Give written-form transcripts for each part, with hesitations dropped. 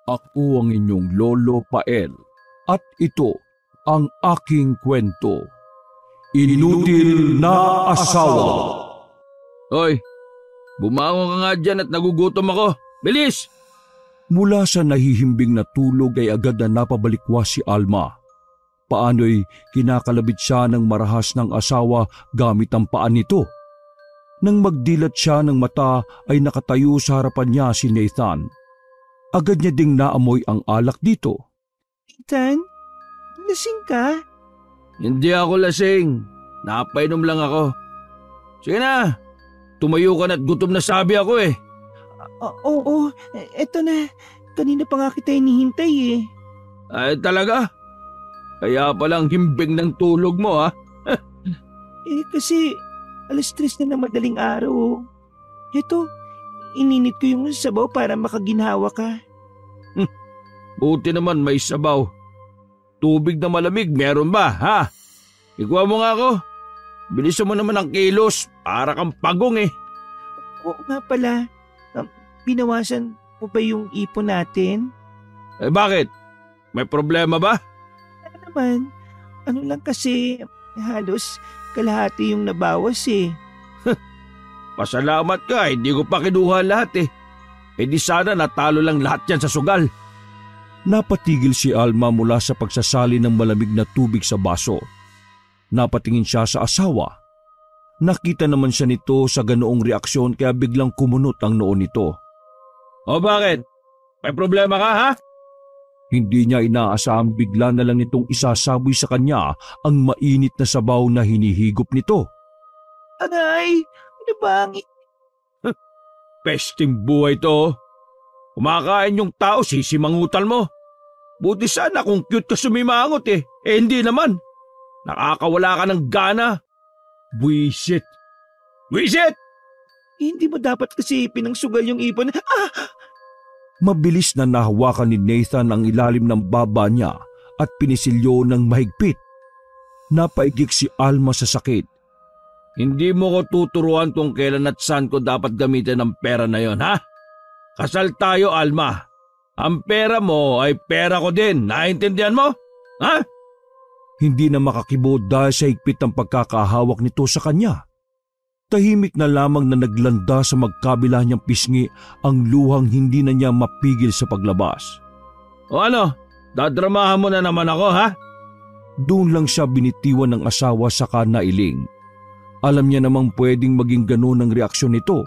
Ako ang inyong Lolo Pael at ito ang aking kwento. Inutil na asawa. Hoy, bumangon ka nga dyan at nagugutom ako. Bilis! Mula sa nahihimbing na tulog ay agad na napabalikwas si Alma. Paano'y kinakalabit siya ng marahas ng asawa gamit ang paan nito. Nang magdilat siya ng mata ay nakatayo sa harapan niya si Nathan. Agad niya ding naamoy ang alak dito. Nathan, lasing ka? Hindi ako lasing. Napainom lang ako. Sige na, tumayo ka na't gutom na sabi ako eh. Oo, eto na. Kanina pa nga kita hinihintay eh. Ay talaga? Kaya palang himbing ng tulog mo ha? Kasi 3:00 na ng madaling araw. Eto, ininit ko yung sabaw para makaginhawa ka. Buti naman may sabaw. Tubig na malamig meron ba ha? Ikuha mo nga ako. Bilisan mo naman ang kilos para kang pagong eh. Oo nga pala. Binawasan mo ba yung ipon natin? Eh bakit? May problema ba? Ano naman, ano lang kasi halos kalahati yung nabawas eh. Pasalamat ka, hindi ko pa kinuha lahat eh. Eh di sana natalo lang lahat yan sa sugal. Napatigil si Alma mula sa pagsasali ng malamig na tubig sa baso. Napatingin siya sa asawa. Nakita naman siya nito sa ganoong reaksyon kaya biglang kumunot ang noo nito. O bakit? May problema ka ha? Hindi niya inaasahang bigla na lang nitong isasaboy sa kanya ang mainit na sabaw na hinihigop nito. Aray, ano ba ang... Pesting buhay to. Kumakain yung tao, sisimangutal mo. Buti sana kung cute ka sumimangot eh. Eh hindi naman. Nakakawala ka ng gana. Buisit. Buisit! Hindi mo dapat kasi pinangsugal yung ipon. Mabilis na nahawakan ni Nathan ang ilalim ng baba niya at pinisilyo ng mahigpit. Napaigik si Alma sa sakit. Hindi mo ko tuturuan kung kailan at saan ko dapat gamitin ang pera na yon, ha? Kasal tayo, Alma. Ang pera mo ay pera ko din. Naintindihan mo? Ha? Hindi na makakibo dahil sa higpit ng pagkakahawak nito sa kanya. Tahimik na lamang na naglanda sa magkabila niyang pisngi ang luhang hindi na niya mapigil sa paglabas. O ano? Dadramahan mo na naman ako, ha? Doon lang siya binitiwan ng asawa saka nailing. Alam niya namang pwedeng maging ganoon ang reaksyon nito.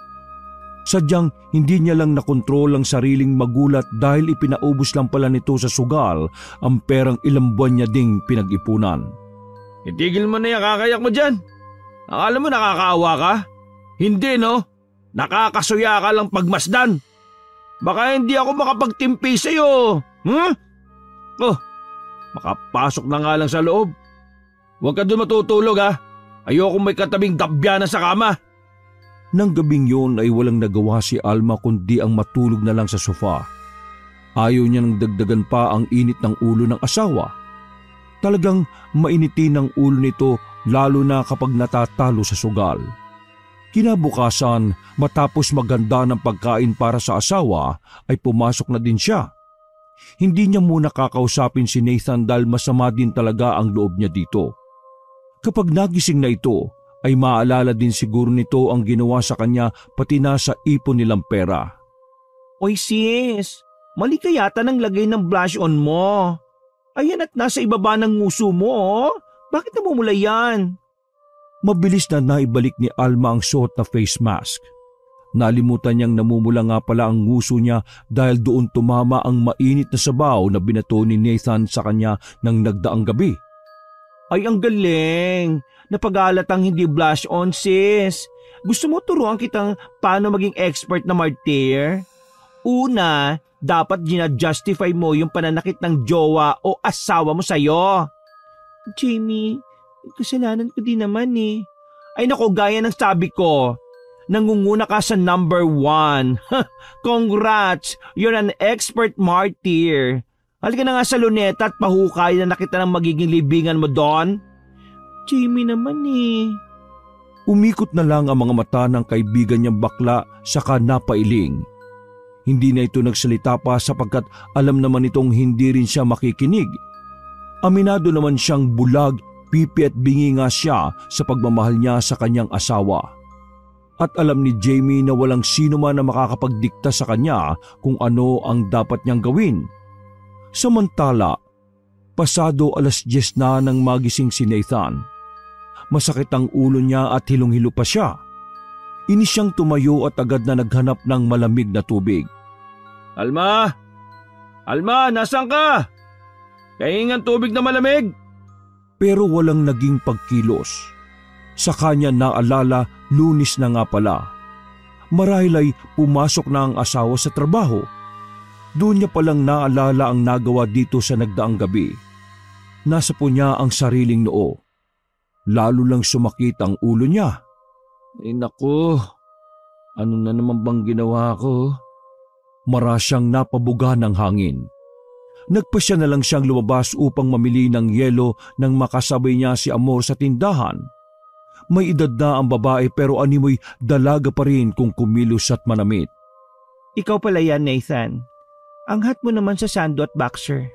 Sadyang hindi niya lang nakontrol ang sariling magulat dahil ipinaubos lang pala nito sa sugal ang perang ilang buwan niya ding pinag-ipunan. Itigil mo na yung kakayak mo dyan. Akala mo nakakaawa ka? Hindi no? Nakakasuya ka lang pagmasdan. Baka hindi ako makapagtimpi sa'yo. Oh, makapasok na nga lang sa loob. Huwag ka doon matutulog ha. Ayoko may katabing gabyana sa kama. Nang gabing yun ay walang nagawa si Alma kundi ang matulog na lang sa sofa. Ayaw niya nang dagdagan pa ang init ng ulo ng asawa. Talagang mainitin ang ulo nito lalo na kapag natatalo sa sugal. Kinabukasan, matapos maganda ng pagkain para sa asawa, ay pumasok na din siya. Hindi niya muna kakausapin si Nathan dahil masama din talaga ang loob niya dito. Kapag nagising na ito, ay maalala din siguro nito ang ginawa sa kanya pati na sa ipon nilang pera. Oy sis, mali ka yata ng lagay ng blush on mo. Ayan at nasa ibaba ng nguso mo oh. Bakit namumula yan? Mabilis na naibalik ni Alma ang suot na face mask. Nalimutan niyang namumula nga pala ang nguso niya dahil doon tumama ang mainit na sabaw na binato ni Nathan sa kanya ng nagdaang gabi. Ay ang galing! Napagalatang hindi blush on sis. Gusto mo turuan kitang paano maging expert na martyr? Una, dapat gina-justify mo yung pananakit ng jowa o asawa mo sa'yo. Jamie, kasalanan ko din naman eh. Ay nako, gaya ng sabi ko, nangunguna ka sa number 1. Congrats, you're an expert martyr. Halika na nga sa luneta at pahukay na nakita ng magiging libingan mo doon. Jamie naman eh. Umikot na lang ang mga mata ng kaibigan niyang bakla saka napailing. Hindi na ito nagsalita pa sapagkat alam naman itong hindi rin siya makikinig. Aminado naman siyang bulag, pipi at bingi nga siya sa pagmamahal niya sa kanyang asawa. At alam ni Jamie na walang sino man na makakapagdikta sa kanya kung ano ang dapat niyang gawin. Samantala, pasado 10:00 na nang magising si Nathan. Masakit ang ulo niya at hilong-hilo pa siya. Inis siyang tumayo at agad na naghanap ng malamig na tubig. Alma! Alma, nasaan ka? Kahingan tubig na malamig. Pero walang naging pagkilos. Sa kanya naalala, Lunes na nga pala. Marahil ay pumasok na ang asawa sa trabaho. Doon niya palang naalala ang nagawa dito sa nagdaang gabi. Nasa po niya ang sariling noo. Lalo lang sumakit ang ulo niya. Ay naku, ano na naman bang ginawa ko? Marasyang napabuga ng hangin. Nagpasya na lang siyang lumabas upang mamili ng yelo nang makasabay niya si Amor sa tindahan. May edad na ang babae pero animoy dalaga pa rin kung kumilos at manamit. Ikaw pala yan, Nathan. Anghat mo naman sa sando at boxer.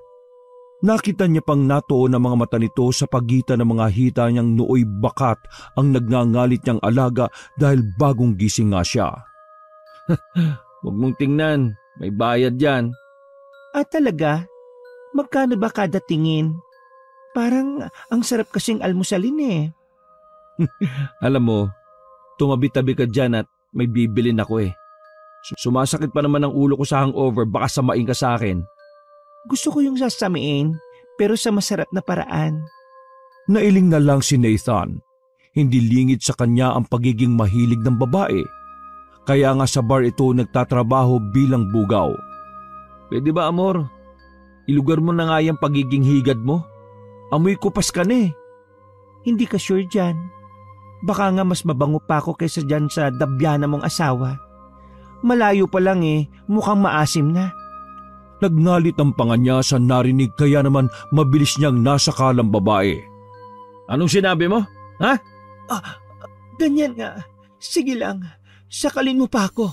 Nakita niya pang natuon ang mga mata nito sa pagitan ng mga hita niyang nooy bakat ang nagngangalit niyang alaga dahil bagong gising nga siya. Huwag mong tingnan, may bayad yan. Talaga? Magkano ba kada tingin? Parang ang sarap kasing almusalin eh. Alam mo, tumabi-tabi ka dyan at may bibilin ako eh. Sumasakit pa naman ang ulo ko sa hangover, baka samain ka sa akin. Gusto ko yung sasamiin, pero sa masarap na paraan. Nailing na lang si Nathan. Hindi lingid sa kanya ang pagiging mahilig ng babae. Kaya nga sa bar ito nagtatrabaho bilang bugaw. Pwede ba, Amor? Ilugar mo na nga yung pagiging higad mo. Amoy kupas ka na eh. Hindi ka sure dyan. Baka nga mas mabango pa ako kaysa dyan sa dabyana mong asawa. Malayo pa lang eh, mukhang maasim na. Nagngalit ang panga niya sa narinig kaya naman mabilis niyang nasakalang babae. Anong sinabi mo? Ha? Ganyan nga. Sige lang, sakalin mo pa ako.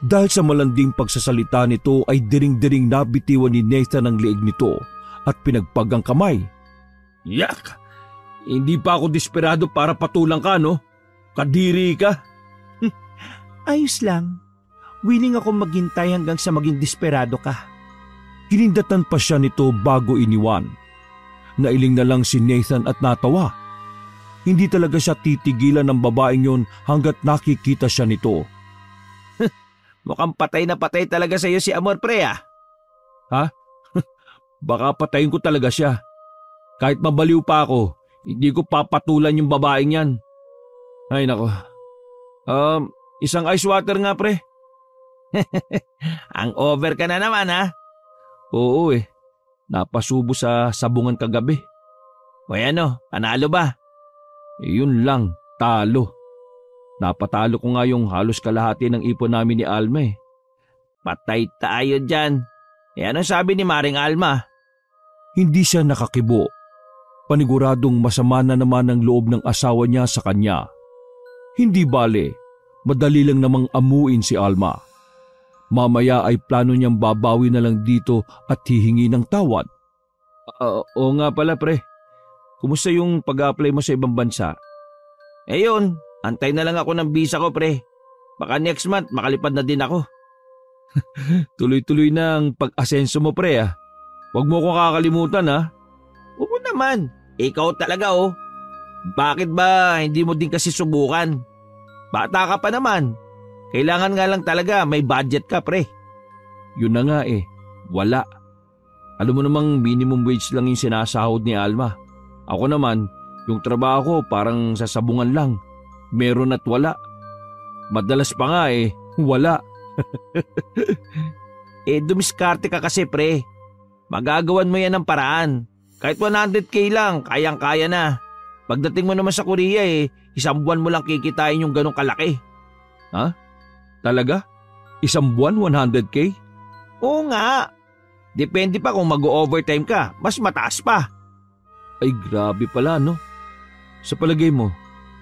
Dahil sa malanding pagsasalita nito ay diring-diring nabitiwan ni Nathan ang leeg nito at pinagpag ang kamay. Yak! Hindi pa ako desperado para patulang ka, no? Kadiri ka. Ayos lang. Willing ako maghintay hanggang sa maging desperado ka. Hinindatan pa siya nito bago iniwan. Nailing na lang si Nathan at natawa. Hindi talaga siya titigilan ng babaeng yon hanggat nakikita siya nito. Mukhang patay na patay talaga sa iyo si Amor, pre ah. Ha? Baka patayin ko talaga siya. Kahit mabaliw pa ako, hindi ko papatulan yung babaeng yan. Ay nako. Isang ice water nga, pre. Ang over ka na naman, ha? Oo eh. Napasubo sa sabungan kagabi. O ano, panalo ba? Yun lang, talo. Napatalo ko nga yung halos kalahati ng ipon namin ni Alma eh. Patay tayo dyan. Ano sabi ni Maring Alma? Hindi siya nakakibo. Paniguradong masama na naman ang loob ng asawa niya sa kanya. Hindi bale, madali lang namang amuin si Alma. Mamaya ay plano niyang babawi na lang dito at hihingi ng tawad. Oo nga pala, pre. Kumusta yung pag-apply mo sa ibang bansa? Yun, antay na lang ako ng visa ko, pre. Baka next month makalipad na din ako. Tuloy-tuloy na ang pag-asenso mo, pre ah. Huwag mo ko kakalimutan ha. Oo naman, ikaw talaga oh. Bakit ba hindi mo din kasi subukan? Bata ka pa naman. Kailangan nga lang talaga may budget ka, pre. Yun na nga eh, wala. Alam mo namang minimum wage lang yung sinasahod ni Alma. Ako naman, yung trabaho ko parang sa sabungan lang. Meron at wala. Madalas pa nga eh, wala. Dumiskarte ka kasi, pre. Magagawan mo yan ng paraan. Kahit 100k lang, kayang-kaya na. Pagdating mo naman sa Korea isang buwan mo lang kikitain yung ganong kalaki. Ha? Talaga? Isang buwan 100k? Oo nga. Depende pa kung mag-overtime ka, mas mataas pa. Ay grabe pala no. Sa palagay mo,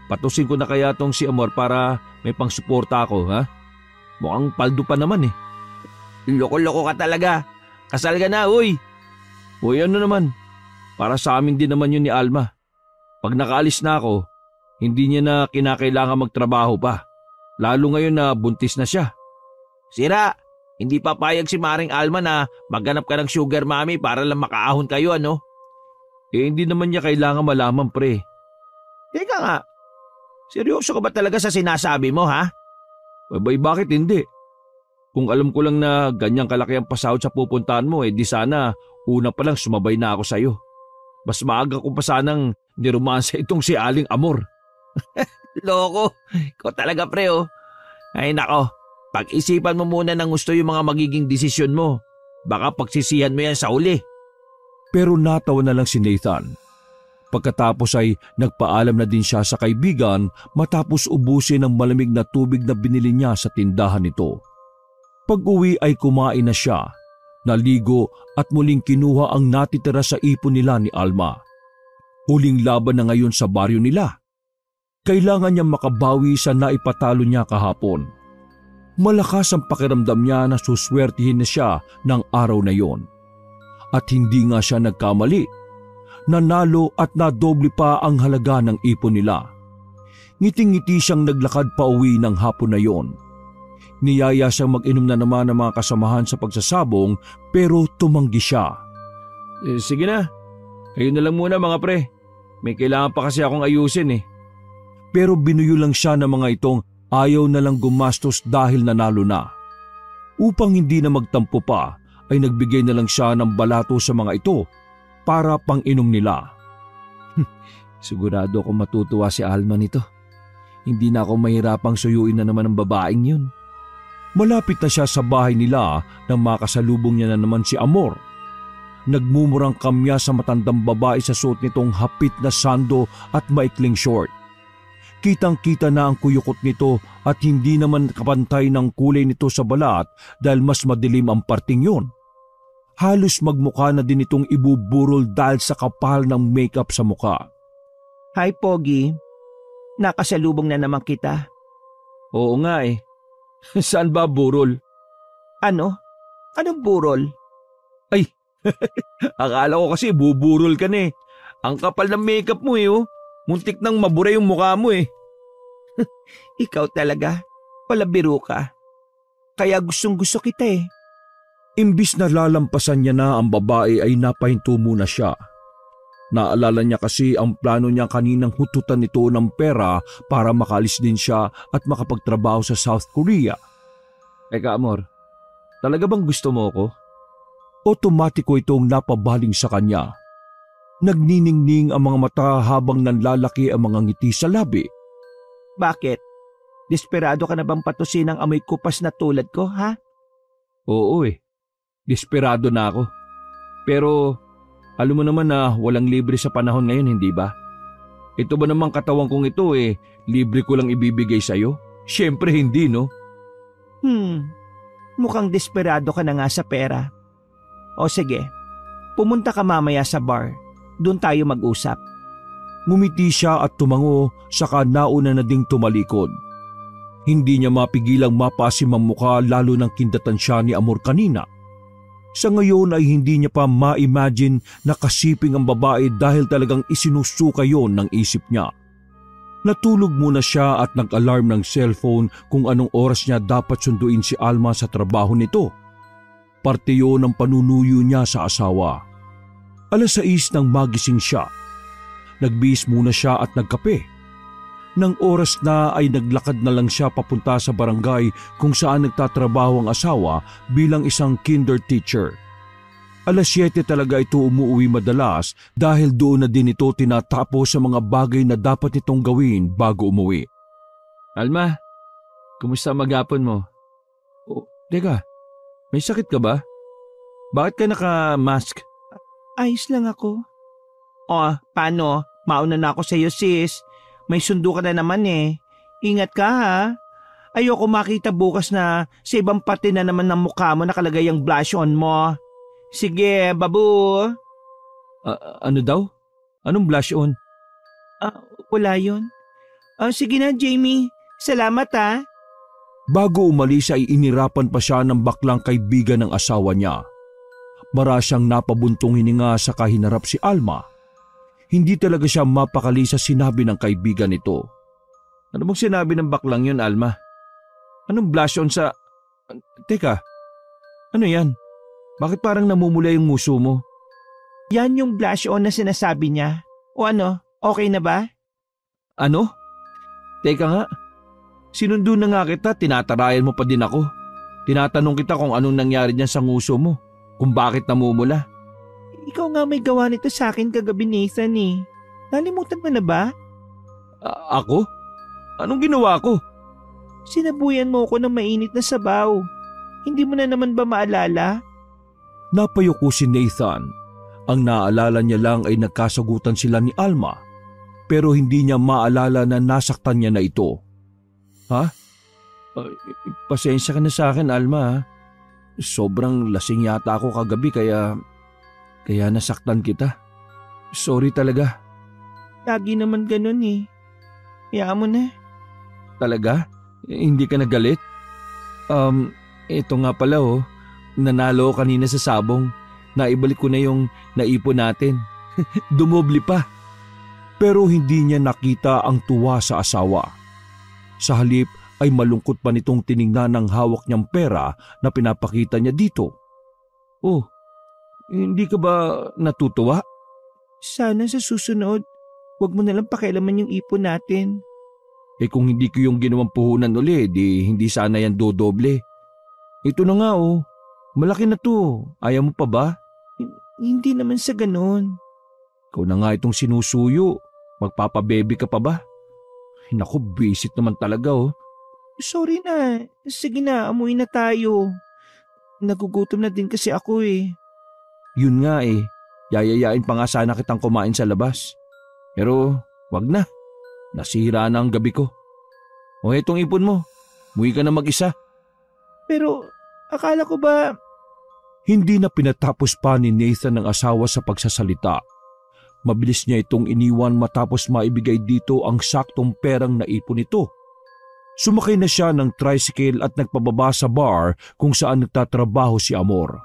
patusin ko na kaya tong si Amor para may pangsuporta ako ha? Mukhang paldo pa naman eh. Loko-loko ka talaga. Kasal ka na, uy. Uy, ano naman? Para sa amin din naman yun ni Alma. Pag nakaalis na ako, hindi niya na kinakailangan magtrabaho pa. Lalo ngayon na buntis na siya. Sira, hindi papayag si Maring Alma na maghanap ka ng sugar mommy para lang makaahon kayo, ano? Hindi naman niya kailangan malaman, pre. Teka nga, seryoso ka ba talaga sa sinasabi mo, ha? Abay, bakit hindi? Kung alam ko lang na ganyang kalaki ang pasahod sa pupuntahan mo, di sana una pa lang sumabay na ako sa'yo. Mas maaga ko pa sanang niromansa itong si Aling Amor. Loko, ikaw talaga, pre, oh. Ay nako, pag-isipan mo muna ng gusto yung mga magiging desisyon mo. Baka pagsisihan mo yan sa uli. Pero natawa na lang si Nathan. Pagkatapos ay nagpaalam na din siya sa kaibigan matapos ubusin ang malamig na tubig na binili niya sa tindahan nito. Pag-uwi ay kumain na siya, naligo at muling kinuha ang natitira sa ipon nila ni Alma. Huling laban na ngayon sa baryo nila. Kailangan niya makabawi sa naipatalo niya kahapon. Malakas ang pakiramdam niya na suswertihin na siya ng araw na yon. At hindi nga siya nagkamali. Nanalo at nadoble pa ang halaga ng ipon nila. Ngiting-ngiti siyang naglakad pa uwi ng hapon na yon. Niyaya siyang mag-inom na naman ng mga kasamahan sa pagsasabong pero tumanggi siya. Sige na, kayo na lang muna mga pre. May kailangan pa kasi akong ayusin. Pero binuyo lang siya ng mga itong ayaw na lang gumastos dahil nanalo na. Upang hindi na magtampo pa, ay nagbigay na lang siya ng balato sa mga ito para pang-inom nila. Sigurado ako matutuwa si Alma nito. Hindi na ako mahirapang suyuin na naman ang babaeng yun. Malapit na siya sa bahay nila nang makasalubong niya na naman si Amor. Nagmumurang kamya sa matandang babae sa suot nitong hapit na sando at maikling short. Kitang-kita na ang kuyukot nito at hindi naman kapantay ng kulay nito sa balat dahil mas madilim ang parting yun. Halos magmukha na din itong ibuburol dahil sa kapal ng makeup sa mukha. Hi, Pogi. Nakasalubong na naman kita. Oo nga eh. Saan ba burol? Ano? Anong burol? Ay, akala ko kasi buburol ka na eh. Ang kapal ng makeup mo oh. Muntik nang mabura yung mukha mo eh. Ikaw talaga, palabiro ka. Kaya gustong-gusto kita eh. Imbis na lalampasan niya na ang babae ay napahinto muna siya. Naalala niya kasi ang plano niya kaninang hututan nito ng pera para makalis din siya at makapagtrabaho sa South Korea. Eka Amor, talaga bang gusto mo ko? Otomatiko itong napabaling sa kanya. Nagniningning ang mga mata habang nanlalaki ang mga ngiti sa labi. Bakit? Desperado ka na bang patusin ang amoy kupas na tulad ko, ha? Oo eh. Desperado na ako. Pero alam mo naman na walang libre sa panahon ngayon, hindi ba? Ito ba namang katawan kong ito libre ko lang ibibigay sa'yo? Siyempre hindi, no? Mukhang desperado ka na nga sa pera. O sige, pumunta ka mamaya sa bar. Doon tayo mag-usap. Ngumiti siya at tumango saka nauna na ding tumalikod. Hindi niya mapigilang mapasim ang mukha lalo nang kindatan siya ni Amor kanina. Sa ngayon ay hindi niya pa ma-imagine na kasiping ang babae dahil talagang isinusuka yon ng isip niya. Natulog muna siya at nag-alarm ng cellphone kung anong oras niya dapat sunduin si Alma sa trabaho nito. Parte yon ng panunuyo niya sa asawa. 6:00 nang magising siya. Nagbihis muna siya at nagkape. Nang oras na ay naglakad na lang siya papunta sa barangay kung saan nagtatrabaho ang asawa bilang isang kinder teacher. 7:00 talaga ito umuwi madalas dahil doon na din ito tinatapos sa mga bagay na dapat itong gawin bago umuwi. Alma, kumusta maghapon mo? Teka, may sakit ka ba? Bakit ka naka-mask? Ayos lang ako. Paano? Mauna na ako sa iyo, sis. May sundo ka na naman eh. Ingat ka ha. Ayoko makita bukas na sa ibang parte na naman ng mukha mo nakalagay ang blush on mo. Sige, babu. Ano daw? Anong blush on? Wala yun. Sige na, Jamie. Salamat ha. Bago umalis ay inirapan pa siya ng baklang kaibigan ng asawa niya. Mara siyang napabuntong hininga sa kahinarap si Alma. Hindi talaga siya mapakali sa sinabi ng kaibigan nito. Ano bang sinabi ng baklang yun, Alma? Anong blush on sa… Teka, ano yan? Bakit parang namumula yung nguso mo? Yan yung blush on na sinasabi niya. O ano, okay na ba? Ano? Teka nga, sinundo na nga kita, tinatarayan mo pa din ako. Tinatanong kita kung anong nangyari dyan sa nguso mo, kung bakit namumula. Ikaw nga may gawa nito sa akin kagabi, Nathan eh. Nalimutan mo na ba? Ako? Anong ginawa ko? Sinabuyan mo ako ng mainit na sabaw. Hindi mo na naman ba maalala? Napayuko si Nathan. Ang naalala niya lang ay nagkasagutan sila ni Alma, pero hindi niya maalala na nasaktan niya na ito. Ha? Pasensya ka na sa akin, Alma. Ha? Sobrang lasing yata ako kagabi kaya nasaktan kita. Sorry talaga. Lagi naman ganun eh. Hayaan mo na. Talaga? Hindi ka nagalit? Ito nga pala nanalo kanina sa sabong. Naibalik ko na yung naipon natin. Dumoble pa. Pero hindi niya nakita ang tuwa sa asawa. Sa halip ay malungkot pa nitong tiningnan ng hawak niyang pera na pinapakita niya dito. Oh, hindi ka ba natutuwa? Sana sa susunod, huwag mo nalang pakialaman yung ipon natin. Kung hindi ko yung ginawang puhunan uli, di hindi sana yan dodoble. Ito na nga malaki na to. Ayaw mo pa ba? Hindi naman sa ganon. Ikaw na nga itong sinusuyo. Magpapabebe ka pa ba? Naku, bisit naman talaga Sorry na. Sige na, amuwi na tayo. Nagugutom na din kasi ako eh. Yun nga yayayain pa nga sana kitang kumain sa labas. Pero wag na. Nasira na ang gabi ko. Itong ipon mo. Muwi ka na mag-isa. Pero akala ko ba… Hindi na pinatapos pa ni Nathan ang asawa sa pagsasalita. Mabilis niya itong iniwan matapos maibigay dito ang saktong perang naipon nito. Sumakay na siya ng tricycle at nagpababa sa bar kung saan nagtatrabaho si Amor.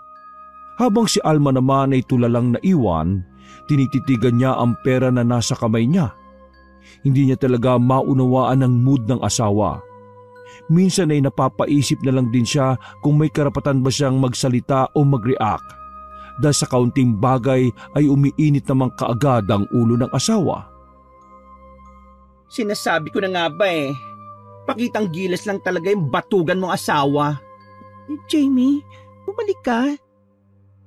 Habang si Alma naman ay tulalang naiwan, tinititigan niya ang pera na nasa kamay niya. Hindi niya talaga maunawaan ang mood ng asawa. Minsan ay napapaisip na lang din siya kung may karapatan ba siyang magsalita o mag-react. Dahil sa kaunting bagay ay umiinit namang kaagad ang ulo ng asawa. Sinasabi ko na nga ba pakitang gilas lang talaga yung batugan mong asawa. Jamie, bumalik ka.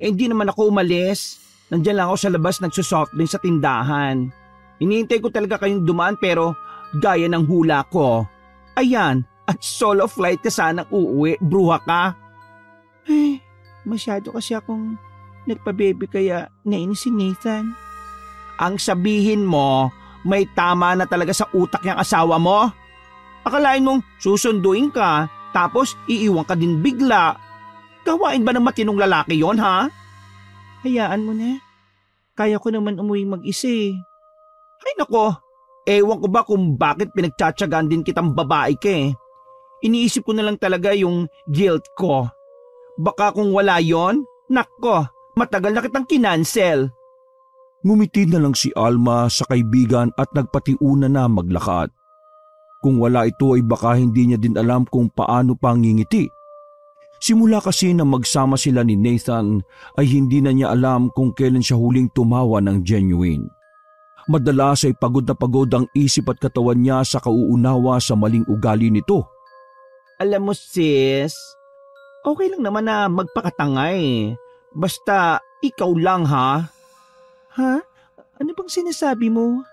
Hindi naman ako umalis. Nandiyan lang ako sa labas nagsusoft din sa tindahan. Hinihintay ko talaga kayong dumaan pero gaya ng hula ko. Ayan, at solo flight ka sanang uuwi, bruha ka. Ay, masyado kasi akong nagpabebe kaya nainis si Nathan. Ang sabihin mo, may tama na talaga sa utak niyang asawa mo? Akalain mong susunduin ka tapos iiwan ka din bigla. Gawain ba ng matinong lalaki yon ha? Hayaan mo na. Kaya ko naman umuwi mag-isa eh. Ay nako, ewan ko ba kung bakit pinagtsatsagaan din kitang babae ka eh. Iniisip ko na lang talaga yung guilt ko. Baka kung wala yon, nako, matagal na kitang kinansel. Ngumiti na lang si Alma sa kaibigan at nagpatiuna na maglakad. Kung wala ito ay baka hindi niya din alam kung paano pangingiti. Simula kasi na magsama sila ni Nathan ay hindi na niya alam kung kailan siya huling tumawa ng genuine. Madalas ay pagod na pagod ang isip at katawan niya sa kauunawa sa maling ugali nito. Alam mo sis, okay lang naman na magpakatanga eh. Basta ikaw lang ha. Ha? Ano bang sinasabi mo?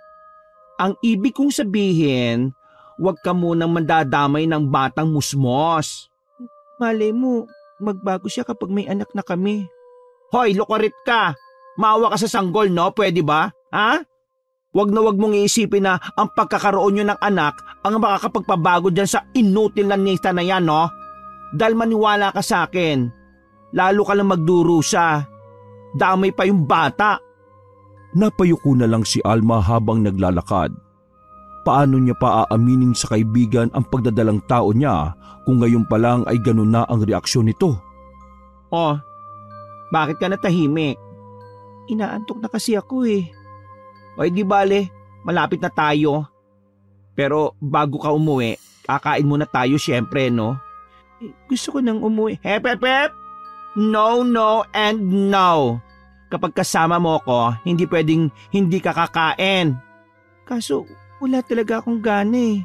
Ang ibig kong sabihin, huwag ka munang mandadamay ng batang musmos. Malay mo, magbago siya kapag may anak na kami. Hoy, lukarit ka! Maawa ka sa sanggol, no? Pwede ba? Ha? Huwag na huwag mong iisipin na ang pagkakaroon nyo ng anak ang makakapagpabago dyan sa inutil na Nathan na yan, no? Dahil maniwala ka sa akin, lalo ka lang magdurusa. Damay pa yung bata. Napayuko na lang si Alma habang naglalakad. paano niya pa aaminin sa kaibigan ang pagdadalang tao niya kung ngayon pa lang ay ganun na ang reaksyon nito? Oh, bakit ka natahimik? Inaantok na kasi ako eh. O di bale, malapit na tayo. Pero bago ka umuwi, kakain muna tayo syempre, no? Gusto ko nang umuwi. Hep, hep, hep! No, no, and no. Kapag kasama mo ko, hindi pwedeng hindi ka kakain. Kaso, wala talaga akong gana eh.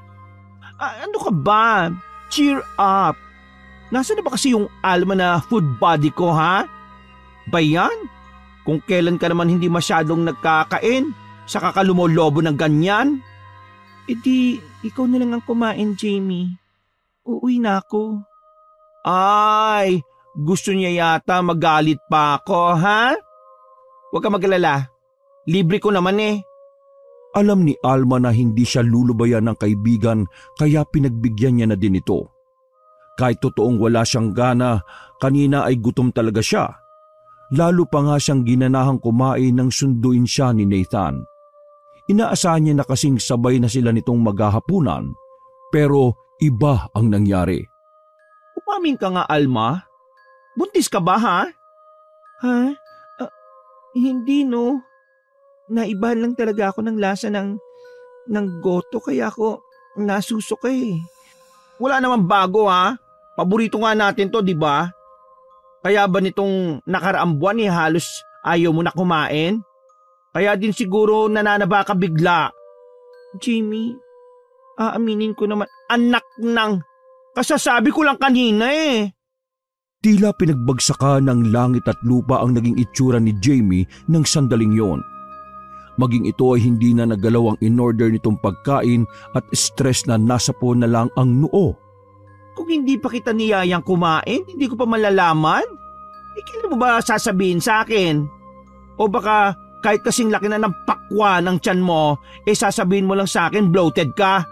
Ano ka ba? Cheer up! Nasaan na ba kasi yung Alma na food body ko, ha? Bayan? Kung kailan ka naman hindi masyadong nagkakain, saka ka lumolobo ng ganyan? E di, ikaw na lang ang kumain, Jamie. Uuwi na ako. Ay, gusto niya yata magalit pa ako, ha? Huwag ka magalala. Libre ko naman eh. Alam ni Alma na hindi siya lulubayan ng kaibigan kaya pinagbigyan niya na din ito. Kahit totoong wala siyang gana, kanina ay gutom talaga siya. Lalo pa nga siyang ginanahang kumain nang sunduin siya ni Nathan. Inaasahan niya na kasing sabay na sila nitong maghahapunan, pero iba ang nangyari. Umamin ka nga, Alma. Buntis ka ba, ha? Ha? Hindi, no. Naibahan lang talaga ako ng lasa ng goto kaya ako nasusuka eh. Wala namang bago, ha? Paborito nga natin to, di ba? Kaya ba nitong nakaraang buwan eh halos ayaw mo na kumain? Kaya din siguro nananaba ka bigla. Jamie, aaminin ko naman, anak ng kasasabi ko lang kanina eh. Tila pinagbagsakan ng langit at lupa ang naging itsura ni Jamie ng sandaling yon. Maging ito ay hindi na nagalaw ang in-order nitong pagkain at stress na nasa po na lang ang noo. Kung hindi pa kita niyayang kumain, hindi ko pa malalaman. Kailan mo ba sasabihin sa akin? O baka kahit kasing laki na ng pakwa ng tiyan mo, sasabihin mo lang sa akin bloated ka?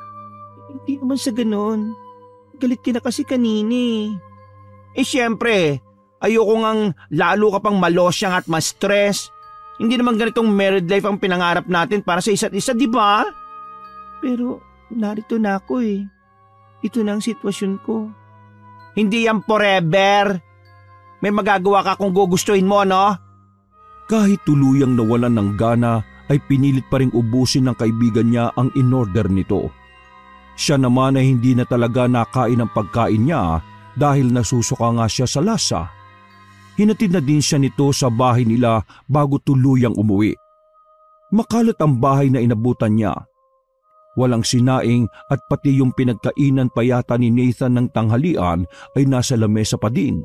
Hindi naman sa ganun. Galit ka na kasi kanini. Siyempre, ayoko ngang lalo ka pang malosyang at ma-stress. Hindi naman ganitong married life ang pinangarap natin para sa isa't isa, di ba? Pero narito na ako eh. Ito na ang sitwasyon ko. Hindi yan forever. May magagawa ka kung gugustuhin mo, no? Kahit tuluyang nawalan ng gana ay pinilit pa ring ubusin ng kaibigan niya ang in-order nito. Siya naman ay hindi na talaga nakain ang pagkain niya dahil nasusuka nga siya sa lasa. Hinatid na din siya nito sa bahay nila bago tuluyang umuwi. Makalat ang bahay na inabutan niya. Walang sinaing at pati yung pinagkainan pa yata ni Nathan ng tanghalian ay nasa lamesa pa din.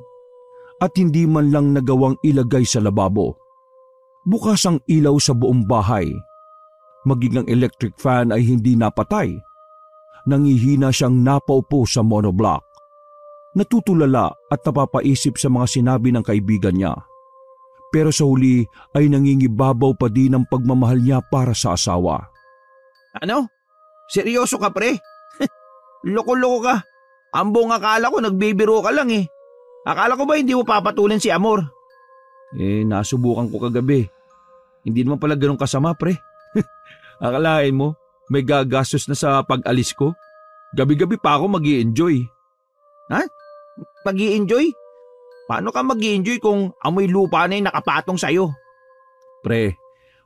At hindi man lang nagawang ilagay sa lababo. Bukas ang ilaw sa buong bahay. Maging ang electric fan ay hindi napatay. Nangihina siyang napaupo sa monoblock. Natutulala at napapaisip sa mga sinabi ng kaibigan niya. Pero sa huli ay nangingibabaw pa din ang pagmamahal niya para sa asawa. Ano? Seryoso ka, pre? Loko-loko ka. Ang buong akala ko nagbibiro ka lang eh. Akala ko ba hindi mo papatulan si Amor? Nasubukan ko kagabi. Hindi naman pala ganun kasama, pre. Akalain mo, may gagastos na sa pag-alis ko. Gabi-gabi pa ako mag-i-enjoy. Ha? Mag-i-enjoy? Paano ka mag-i-enjoy kung amoy lupa na yung nakapatong sa'yo? Pre,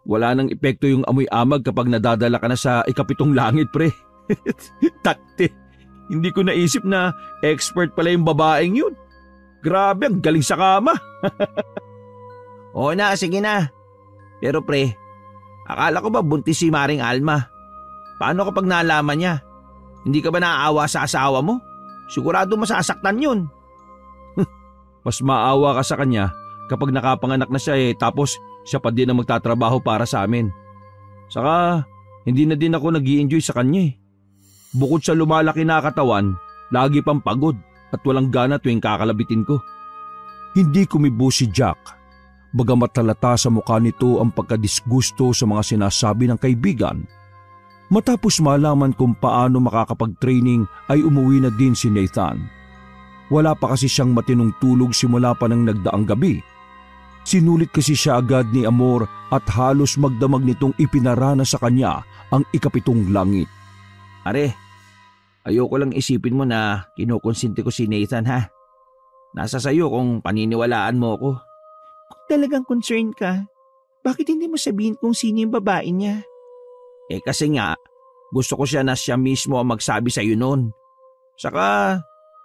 wala nang epekto yung amoy amag kapag nadadala ka na sa ikapitong langit, pre. Takte, hindi ko naisip na expert pala yung babaeng yun. Grabe, ang galing sa kama. Oo na, sige na. Pero pre, akala ko ba buntis si Maring Alma? Paano kapag nalaman niya? Hindi ka ba naaawa sa asawa mo? Sigurado masasaktan yun. Mas maawa ka sa kanya kapag nakapanganak na siya tapos siya pa din ang magtatrabaho para sa amin. Saka hindi na din ako nag-i-enjoy sa kanya. Bukod sa lumalaki na katawan, lagi pang pagod at walang gana tuwing kakalabitin ko. Hindi kumibo si Jack. Bagamat halata sa mukha nito ang pagkadisgusto sa mga sinasabi ng kaibigan. Matapos malaman kung paano makakapag-training ay umuwi na din si Nathan. Wala pa kasi siyang matinong tulog simula pa ng nagdaang gabi. Sinulit kasi siya agad ni Amor at halos magdamag nitong ipinarana sa kanya ang ikapitong langit. Are, ayoko lang isipin mo na kinukonsinti ko si Nathan ha. Nasa sayo kung paniniwalaan mo ako. Kung talagang concerned ka, bakit hindi mo sabihin kung sino yung babae niya? Kasi nga, gusto ko siya na siya mismo ang magsabi sa'yo noon. Saka,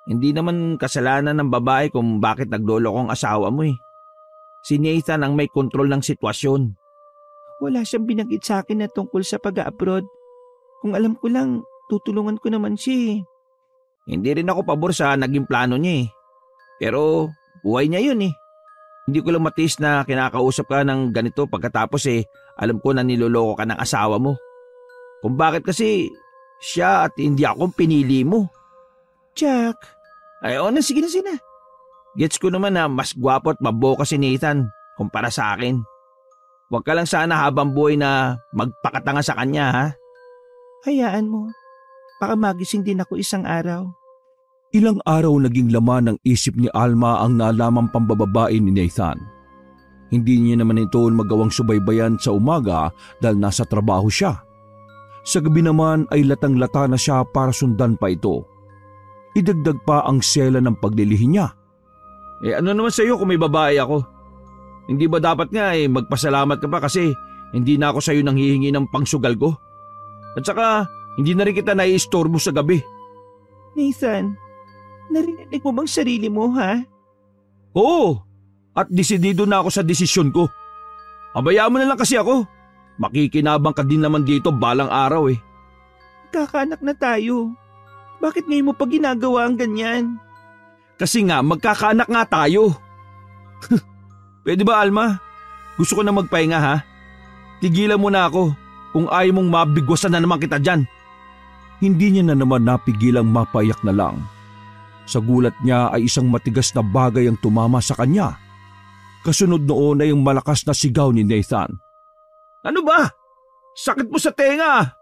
hindi naman kasalanan ng babae kung bakit nagloloko ang asawa mo eh. Si Nathan ang may kontrol ng sitwasyon. Wala siyang binanggit sa akin na tungkol sa pag-abroad. Kung alam ko lang, tutulungan ko naman siya eh. Hindi rin ako pabor sa naging plano niya eh. Pero buhay niya yun eh. Hindi ko lang matiis na kinakausap ka ng ganito pagkatapos alam ko na niloloko ka ng asawa mo. Kung bakit kasi siya at hindi ako pinili mo. Jack. Sige na. Gets ko naman na mas gwapo at maboka si Nathan kumpara sa akin. Huwag ka lang sana habang buhay na magpakatanga sa kanya ha. Hayaan mo. Baka magising din ako isang araw. Ilang araw naging laman ng isip ni Alma ang nalamang pambababae ni Nathan. Hindi niya naman ito magawang subaybayan sa umaga dahil nasa trabaho siya. Sa gabi naman ay latang-lata na siya para sundan pa ito. Idagdag pa ang sela ng paglilihi niya. Ano naman sa iyo kung may babae ako? Hindi ba dapat nga magpasalamat ka pa kasi hindi na ako sa iyo nang hihingi ng pangsugal ko? At saka hindi na rin kita naiistorbo sa gabi. Nathan, narinig mo bang sarili mo ha? Oo, at desidido na ako sa desisyon ko. Abayaan mo na lang kasi ako. Makikinabang ka din naman dito balang araw eh. Magkakaanak na tayo. Bakit ngayon mo pa ginagawa ang ganyan? Kasi nga magkakaanak nga tayo. Pwede ba Alma? Gusto ko na magpahinga ha? Tigilan mo na ako kung ayaw mong mabigwasan na naman kita dyan. Hindi niya na naman napigilang mapayak na lang. Sa gulat niya ay isang matigas na bagay ang tumama sa kanya. Kasunod noon ay ang malakas na sigaw ni Nathan. Ano ba? Sakit mo sa tenga.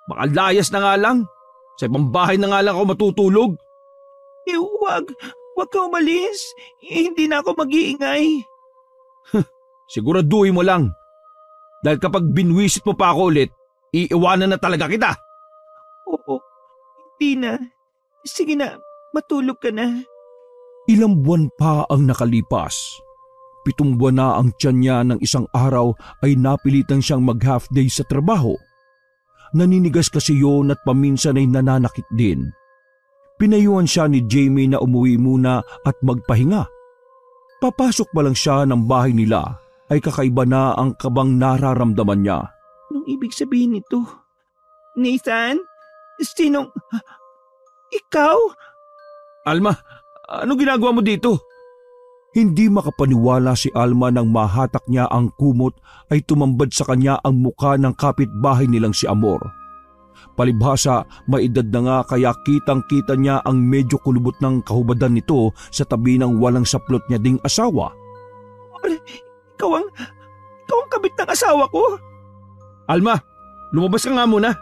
Makalayas na nga lang. Sa ibang bahay na nga lang ako matutulog. Huwag ka umalis. Hindi na ako mag-iingay. Siguraduhin mo lang. Dahil kapag binwisit mo pa ako ulit, iiwanan na talaga kita. Oo, hindi na. Sige na, matulog ka na. Ilang buwan pa ang nakalipas. 7 buwan na ang tiyan niya ng isang araw ay napilitan siyang mag-half day sa trabaho. Naninigas kasi yun at paminsan ay nananakit din. Pinayuhan siya ni Jamie na umuwi muna at magpahinga. Papasok pa lang siya ng bahay nila ay kakaiba na ang kabang nararamdaman niya. Anong ibig sabihin nito? Nathan? Sinong... Ikaw? Alma, ano ginagawa mo dito? Hindi makapaniwala si Alma nang mahatak niya ang kumot ay tumambad sa kanya ang muka ng kapitbahay nilang si Amor. Palibhasa, maedad na nga kaya kitang-kita niya ang medyo kulubot ng kahubadan nito sa tabi ng walang saplot niya ding asawa. Ikaw ang kabit ng asawa ko? Alma, lumabas ka nga muna.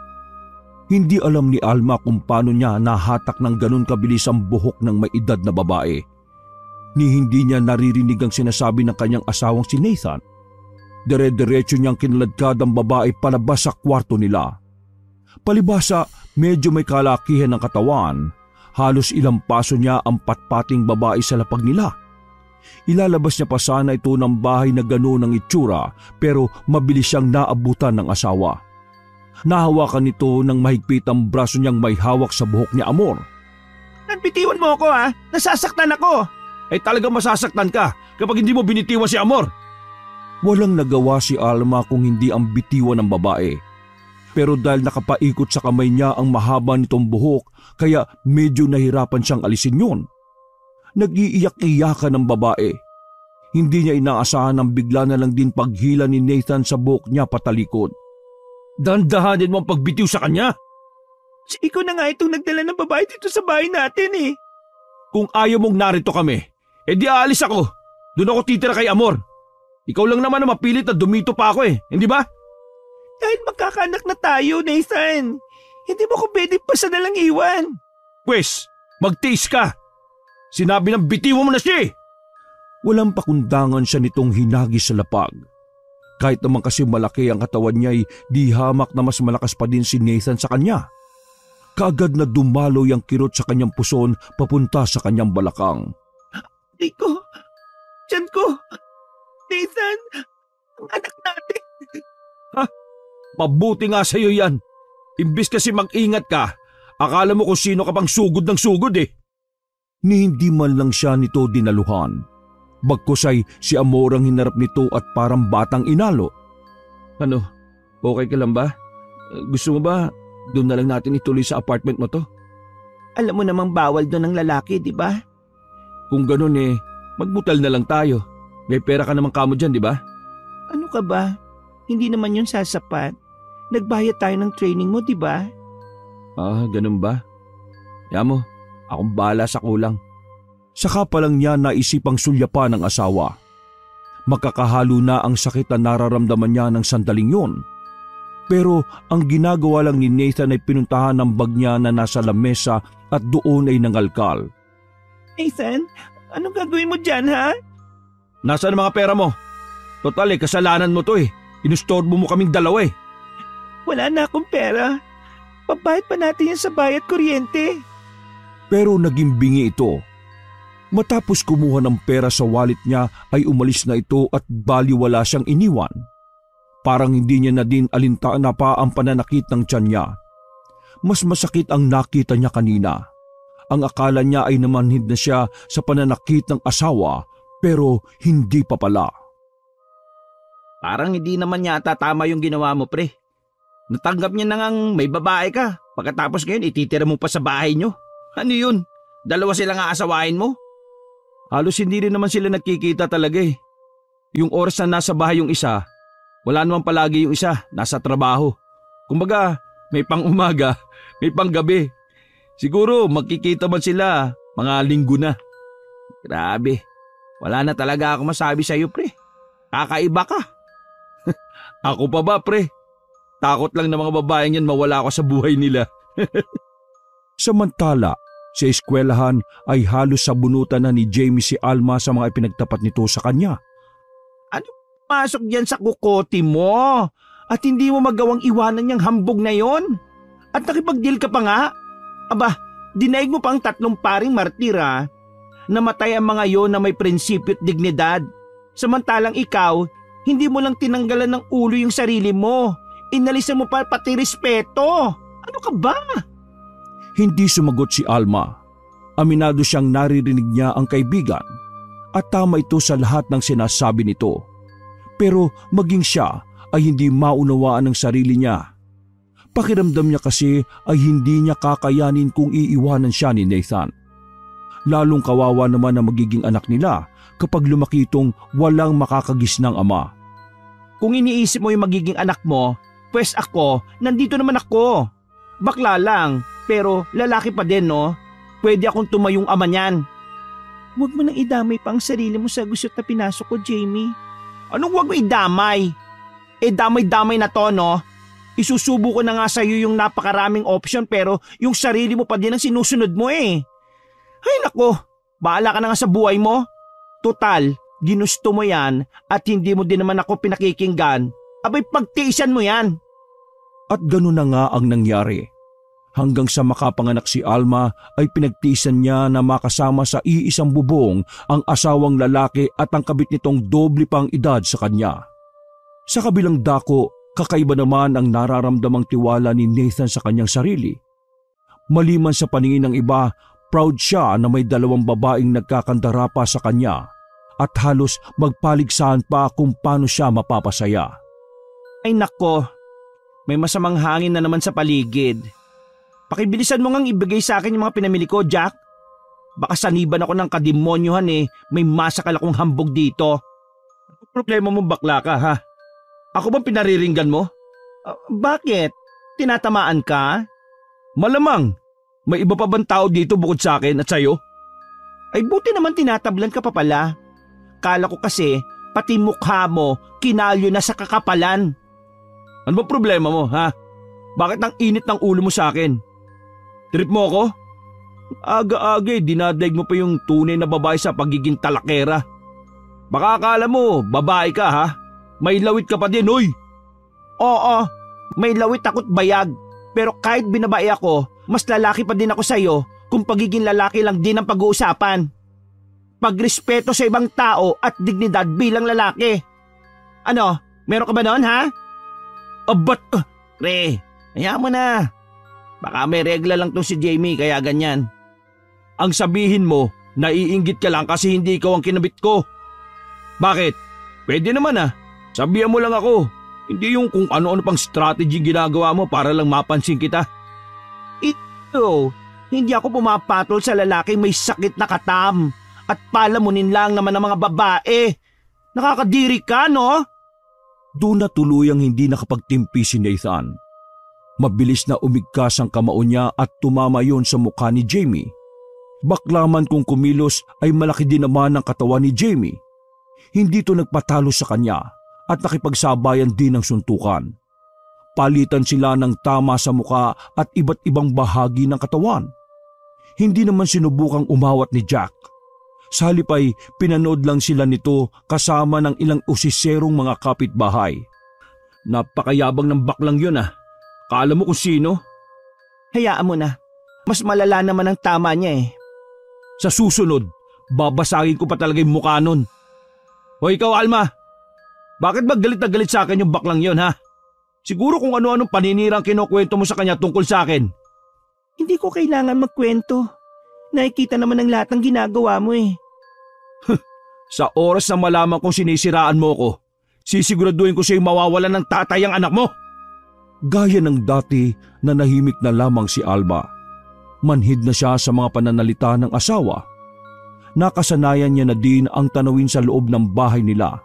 Hindi alam ni Alma kung paano niya nahatak ng ganun kabilis ang buhok ng may edad na babae. Ni hindi niya naririnig ang sinasabi ng kanyang asawang si Nathan. Dire-diretso niyang kinaladkad ang babae palabas sa kwarto nila. Palibhasa, medyo may kalakihan ng katawan. Halos ilang paso niya ang patpating babae sa lapag nila. Ilalabas niya pa sana ito ng bahay na gano'n ang itsura pero mabilis siyang naabutan ng asawa. Nahawakan nito ng mahigpit ang braso niyang may hawak sa buhok ni Amor. Bitiwan mo ako ha? Nasasaktan ako! Talagang masasaktan ka kapag hindi mo binitiwan si Amor. Walang nagawa si Alma kung hindi ang bitiwan ng babae. Pero dahil nakapaikot sa kamay niya ang mahaba nitong buhok, kaya medyo nahirapan siyang alisin yun. Nag-iiyak-iyakan ng babae. Hindi niya inaasahan ang bigla na lang din paghila ni Nathan sa buhok niya patalikod. Dahan-dahanin mo ang pagbitiw sa kanya. Ikaw na nga itong nagdala ng babae dito sa bahay natin eh. Kung ayaw mong narito kami, di aalis ako. Doon ako titira kay Amor. Ikaw lang naman na mapilit na dumito pa ako hindi ba? Dahil magkakaanak na tayo, Nathan. Hindi mo ko pwede pa sa nalang iwan. Pwes, magtiis ka. Sinabi ng bitiwan mo na siya Walang pakundangan siya nitong hinagi sa lapag. Kahit naman kasi malaki ang katawan niya ay di hamak na mas malakas pa din si Nathan sa kanya. kaagad na dumaloy ang kirot sa kanyang puson papunta sa kanyang balakang. Rico, tiyan ko, Nathan, ang anak natin. Mabuti nga sa'yo yan. Imbis kasi mag-ingat ka, akala mo kung sino ka pang sugod ng sugod eh. Ni hindi man lang siya nito dinaluhan. Bagkus ay si Amor ang hinarap nito at parang batang inalo. Ano, okay ka lang ba? Gusto mo ba doon na lang natin ituloy sa apartment mo to? Alam mo namang bawal doon ng lalaki, di ba? Kung ganun eh, magbutal na lang tayo. May pera ka naman kamo dyan, di ba? Ano ka ba? Hindi naman yun sasapat. Nagbayad tayo ng training mo, di ba? Ah, ganun ba? Kaya mo, akong bahala sa kulang. Saka pa lang niya naisipang sulyapan ng asawa. Magkakahalo na ang sakit na nararamdaman niya ng sandaling yun. Pero ang ginagawa lang ni Nathan ay pinuntahan ng bag niya na nasa lamesa at doon ay nangalkal. Nathan, anong gagawin mo dyan, ha? Nasaan ang mga pera mo? Total eh, kasalanan mo to eh. Inustorbo mo kaming dalawa eh. Wala na akong pera. Pabayad pa natin yan sa bayad kuryente. Pero naging bingi ito. Matapos kumuha ng pera sa wallet niya ay umalis na ito at baliwala siyang iniwan. Parang hindi niya na din alintana pa ang pananakit ng tiyan niya. Mas masakit ang nakita niya kanina. Ang akala niya ay namanhid na siya sa pananakit ng asawa pero hindi pa pala. Parang hindi naman yata tama yung ginawa mo, pre. Natanggap niya na ngang may babae ka. Pagkatapos ngayon ititira mo pa sa bahay niyo. Ano yun? Dalawa silang aasawain mo? Halos hindi rin naman sila nagkikita talaga eh. Yung oras na nasa bahay yung isa, wala naman palagi yung isa, nasa trabaho. Kumbaga, may pang umaga, may pang gabi. Siguro magkikita man sila, mga linggo na. Grabe, wala na talaga ako masabi sa'yo, pre. Kakaiba ka. Ako pa ba, pre? Takot lang ng mga babaeng yan mawala ako sa buhay nila. Samantala, sa eskwelahan ay halos sabunutan na ni Jamie si Alma sa mga ipinagtapat nito sa kanya. Ano pasok dyan sa kukote mo? At hindi mo magawang iwanan yung hambog na yon? At nakipag-deal ka pa nga? Aba, dinaig mo pa ang 3 paring martira. Namatay ang mga yon na may prinsipyo at dignidad. Samantalang ikaw, hindi mo lang tinanggalan ng ulo yung sarili mo. Inalisan mo pa pati respeto. Ano ka ba? Hindi sumagot si Alma. Aminado siyang naririnig niya ang kaibigan at tama ito sa lahat ng sinasabi nito. Pero maging siya ay hindi maunawaan ng sarili niya. Pakiramdam niya kasi ay hindi niya kakayanin kung iiwanan siya ni Nathan. Lalong kawawa naman ang magiging anak nila kapag lumaki itong walang makakagisnang ama. Kung iniisip mo yung magiging anak mo, pues ako, nandito naman ako. Bakla lang, pero lalaki pa din, no? Pwede akong tumayong ama niyan. Huwag mo nang idamay pa ang sarili mo sa gusot na pinasok ko, Jamie. Anong huwag mo idamay? Damay-damay na to, no? Isusubo ko na nga sa'yo yung napakaraming option pero yung sarili mo pa din ang sinusunod mo eh. Ay nako, bahala ka na nga sa buhay mo. Total, ginusto mo yan at hindi mo din naman ako pinakikinggan. Abay pagtiisan mo yan. At gano'n na nga ang nangyari. Hanggang sa makapanganak si Alma ay pinagtiisan niya na makasama sa iisang bubong ang asawang lalaki at ang kabit nitong doble pang edad sa kanya. Sa kabilang dako, kakaiba naman ang nararamdamang tiwala ni Nathan sa kanyang sarili. Maliman sa paningin ng iba, proud siya na may 2 babaeng nagkakandara pa sa kanya at halos magpaligsahan pa kung paano siya mapapasaya. Ay nako, may masamang hangin na naman sa paligid. Pakibilisan mo ngang ibigay sa akin yung mga pinamili ko, Jack. Baka saniban ako ng kademonyohan eh, may masakal akong hambog dito. Ano problema mo bakla ka ha? Ako bang pinariringgan mo? Bakit? Tinatamaan ka? Malamang, may iba pa bang tao dito bukod sa akin at sa'yo? Ay buti naman tinatablan ka pa pala. Kala ko kasi, pati mukha mo, kinalyo na sa kakapalan. Ano ba problema mo ha? Bakit ang init ng ulo mo sa akin? Trip mo ako? Aga-aga dinadaig mo pa yung tunay na babae sa pagiging talakera. Baka akala mo, babae ka ha? May lawit ka pa din, oy! Oo, may lawit ako't bayag. Pero kahit binabae ako, mas lalaki pa din ako sa'yo kung pagiging lalaki lang din ang pag-uusapan. Pagrespeto sa ibang tao at dignidad bilang lalaki. Ano, meron ka ba noon, ha? Pre, hayaan mo na. Baka may regla lang tong si Jamie kaya ganyan. Ang sabihin mo, naiinggit ka lang kasi hindi ikaw ang kinabit ko. Bakit? Pwede naman Sabihan mo lang ako. Hindi yung kung ano-ano pang strategy ginagawa mo para lang mapansin kita. Ito, hindi ako pumapatol sa lalaking may sakit na katam at palamunin lang naman ng mga babae. Nakakadiri ka, no? Doon na tuluyang hindi nakapagtimpi si Nathan. Mabilis na umigkas ang kamao niya at tumama yon sa mukha ni Jamie. Baklaman kung kumilos ay malaki din naman ang katawan ni Jamie. Hindi to nagpatalo sa kanya at nakipagsabayan din ng suntukan. Palitan sila ng tama sa mukha at iba't ibang bahagi ng katawan. Hindi naman sinubukang umawat ni Jack. Sa halip ay pinanood lang sila nito kasama ng ilang usiserong mga kapitbahay. Napakayabang ng baklang yun Kala mo kung sino? Hayaan mo na. Mas malala naman ang tama niya Sa susunod, babasagin ko pa talaga yung mukha nun. Hoy ikaw Alma, bakit ba galit na galit sa akin yung baklang yon Siguro kung ano-anong paninirang kinukwento mo sa kanya tungkol sa akin. Hindi ko kailangan magkwento. Nakikita naman ng lahat ng ginagawa mo Sa oras na malaman kong sinisiraan mo ko, sisiguraduhin ko sa'yo mawawalan ng tatay ang anak mo. Gaya ng dati na nahimik na lamang si Alma. Manhid na siya sa mga pananalita ng asawa. Nakasanayan niya na din ang tanawin sa loob ng bahay nila.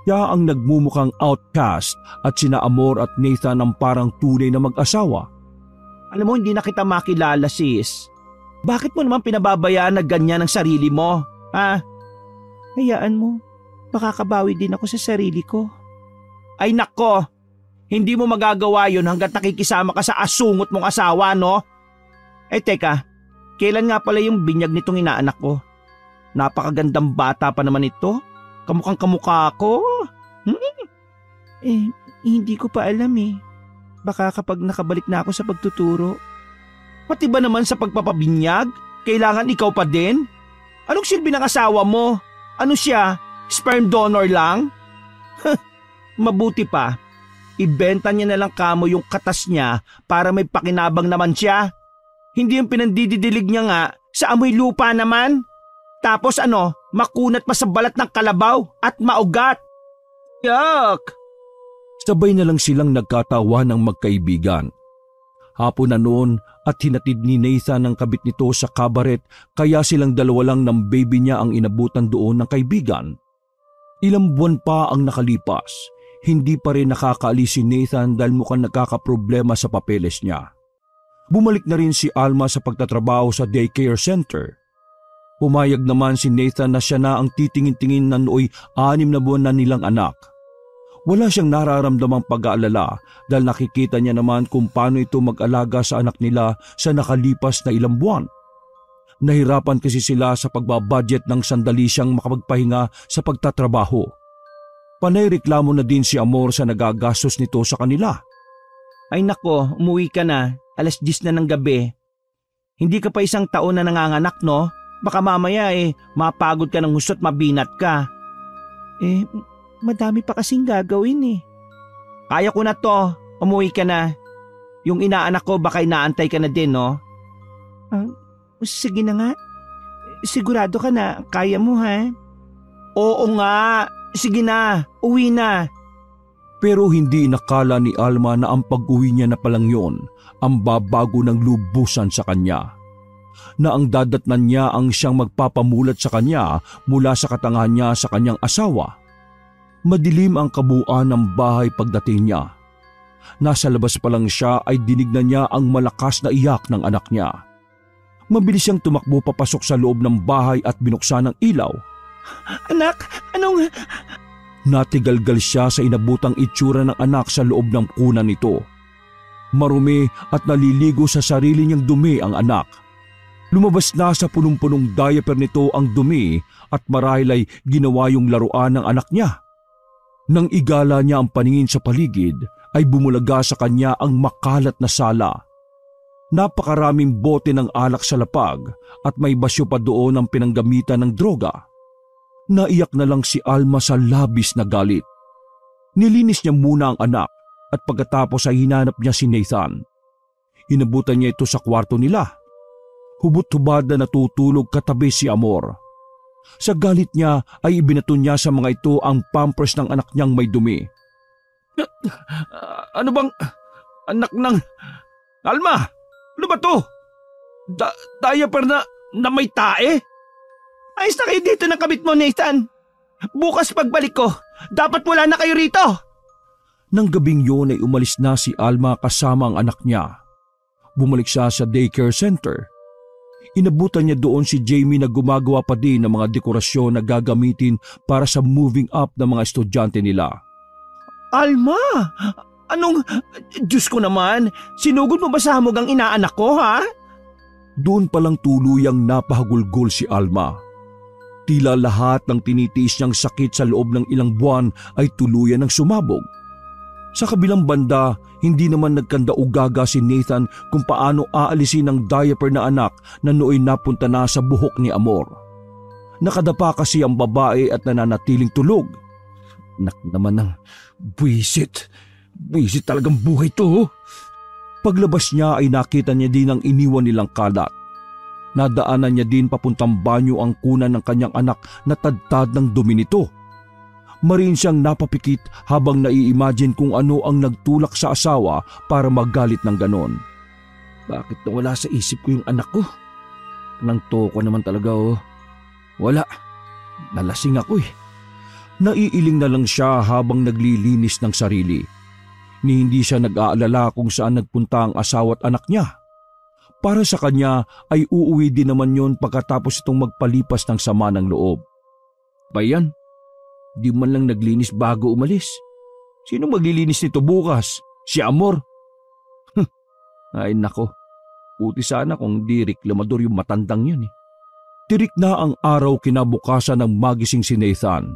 Kaya ang nagmumukhang outcast at sina Amor at Nathan ang parang tunay na mag-asawa. Alam mo, hindi na kita makilala, sis. Bakit mo naman pinababayaan na ganyan ang sarili mo, ha? Hayaan mo, makakabawi din ako sa sarili ko. Ay nako, hindi mo magagawa yun hanggat nakikisama ka sa asungot mong asawa, no? Teka, kailan nga pala yung binyag nitong inaanak ko? Napakagandang bata pa naman ito. Kamukhang kamukha ko. Hindi ko pa alam Baka kapag nakabalik na ako sa pagtuturo. Pati ba naman sa pagpapabinyag? Kailangan ikaw pa din? Anong silbi ng asawa mo? Ano siya? Sperm donor lang? Mabuti pa. Ibenta niya na lang kamo yung katas niya para may pakinabang naman siya. Hindi yung pinandididilig niya nga sa amoy lupa naman. Tapos makunat pa sa balat ng kalabaw at maugat. Yuck! Sabay na lang silang nagkatawa ng magkaibigan. Hapon na noon at hinatid ni Nathan ang kabit nito sa kabaret kaya silang dalawa lang ng baby niya ang inabutan doon ng kaibigan. Ilang buwan pa ang nakalipas, hindi pa rin nakakaalis si Nathan dahil mukhang nagkakaproblema sa papeles niya. Bumalik na rin si Alma sa pagtatrabaho sa daycare center. Pumayag naman si Nathan na siya na ang titingin-tingin na nooy 6 na buwan na nilang anak. Wala siyang nararamdamang pag-aalala dahil nakikita niya naman kung paano ito mag-alaga sa anak nila sa nakalipas na ilang buwan. Nahirapan kasi sila sa pagbabudget ng sandali siyang makapagpahinga sa pagtatrabaho. Panay reklamo na din si Amor sa nagagastos nito sa kanila. Ay nako, umuwi ka na. 10:00 na ng gabi. Hindi ka pa 1 taon na nanganganak, no? Baka mamaya mapagod ka ng gusto't mabinat ka. Madami pa kasing gagawin Kaya ko na to, umuwi ka na. Yung inaanak ko baka inaantay ka na din, no? Sige na nga. Sigurado ka na, kaya mo ha? Oo nga, sige na, uwi na. Pero hindi inakala ni Alma na ang pag-uwi niya na palang yon ang babago ng lubusan sa kanya. Na ang dadatnan niya ang siyang magpapamulat sa kanya mula sa katangahan niya sa kanyang asawa. Madilim ang kabuuan ng bahay pagdating niya. Nasa labas pa lang siya ay dinig na niya ang malakas na iyak ng anak niya. Mabilis siyang tumakbo papasok sa loob ng bahay at binuksan ang ilaw. Anak, anong... Natigalgal siya sa inabutang itsura ng anak sa loob ng kuna nito. Marumi at naliligo sa sarili niyang dumi ang anak. Lumabas na sa punong-punong diaper nito ang dumi at marahil ay ginawa yung laruan ng anak niya. Nang igala niya ang paningin sa paligid ay bumulaga sa kanya ang makalat na sala. Napakaraming bote ng alak sa lapag at may basyo pa doon ang pinanggamitan ng droga. Naiyak na lang si Alma sa labis na galit. Nilinis niya muna ang anak at pagkatapos ay hinanap niya si Nathan. Inabutan niya ito sa kwarto nila. Hubot-hubad na natutulog katabi si Amor. Sa galit niya ay ibinato niya sa mga ito ang pampers ng anak niyang may dumi. Ano bang anak ng... Alma! Ano ba to? Diaper na may tae? Ayos na kayo dito ng kabit mo, Nathan. Bukas pagbalik ko, dapat wala na kayo rito. Nang gabing yun ay umalis na si Alma kasama ang anak niya. Bumalik siya sa daycare center. Inabutan niya doon si Jamie na gumagawa pa din ng mga dekorasyon na gagamitin para sa moving up ng mga estudyante nila. Alma! Anong... Diyos ko naman, sinugod mo ba sa hamog ang inaanak ko, ha? Doon palang tuluyang napahagulgol si Alma. Tila lahat ng tinitiis niyang sakit sa loob ng ilang buwan ay tuluyan ng sumabog. Sa kabilang banda, hindi naman nagkanda-ugaga si Nathan kung paano aalisin ang diaper na anak na nooy napunta na sa buhok ni Amor. Nakadapa kasi ang babae at nananatiling tulog. Nak naman ng buwisit. Buwisit talagang buhay to. Paglabas niya ay nakita niya din ang iniwan nilang kalat. Nadaanan niya din papuntang banyo ang kuna ng kanyang anak na tadtad ng dumi nito. Marin siyang napapikit habang nai-imagine kung ano ang nagtulak sa asawa para magalit ng ganon. Bakit nawala sa isip ko yung anak ko? Nang toko naman talaga oh. Wala, nalasing ako eh. Naiiling na lang siya habang naglilinis ng sarili. Ni hindi siya nag-aalala kung saan nagpunta ang asawa at anak niya. Para sa kanya ay uuwi din naman yon pagkatapos itong magpalipas ng sama ng loob. Bayan, di man lang naglinis bago umalis. Sino maglilinis nito bukas? Si Amor? Ay nako, puti sana kung di reklamador yung matandang yun eh. Tirik na ang araw kinabukasan ng magising si Nathan.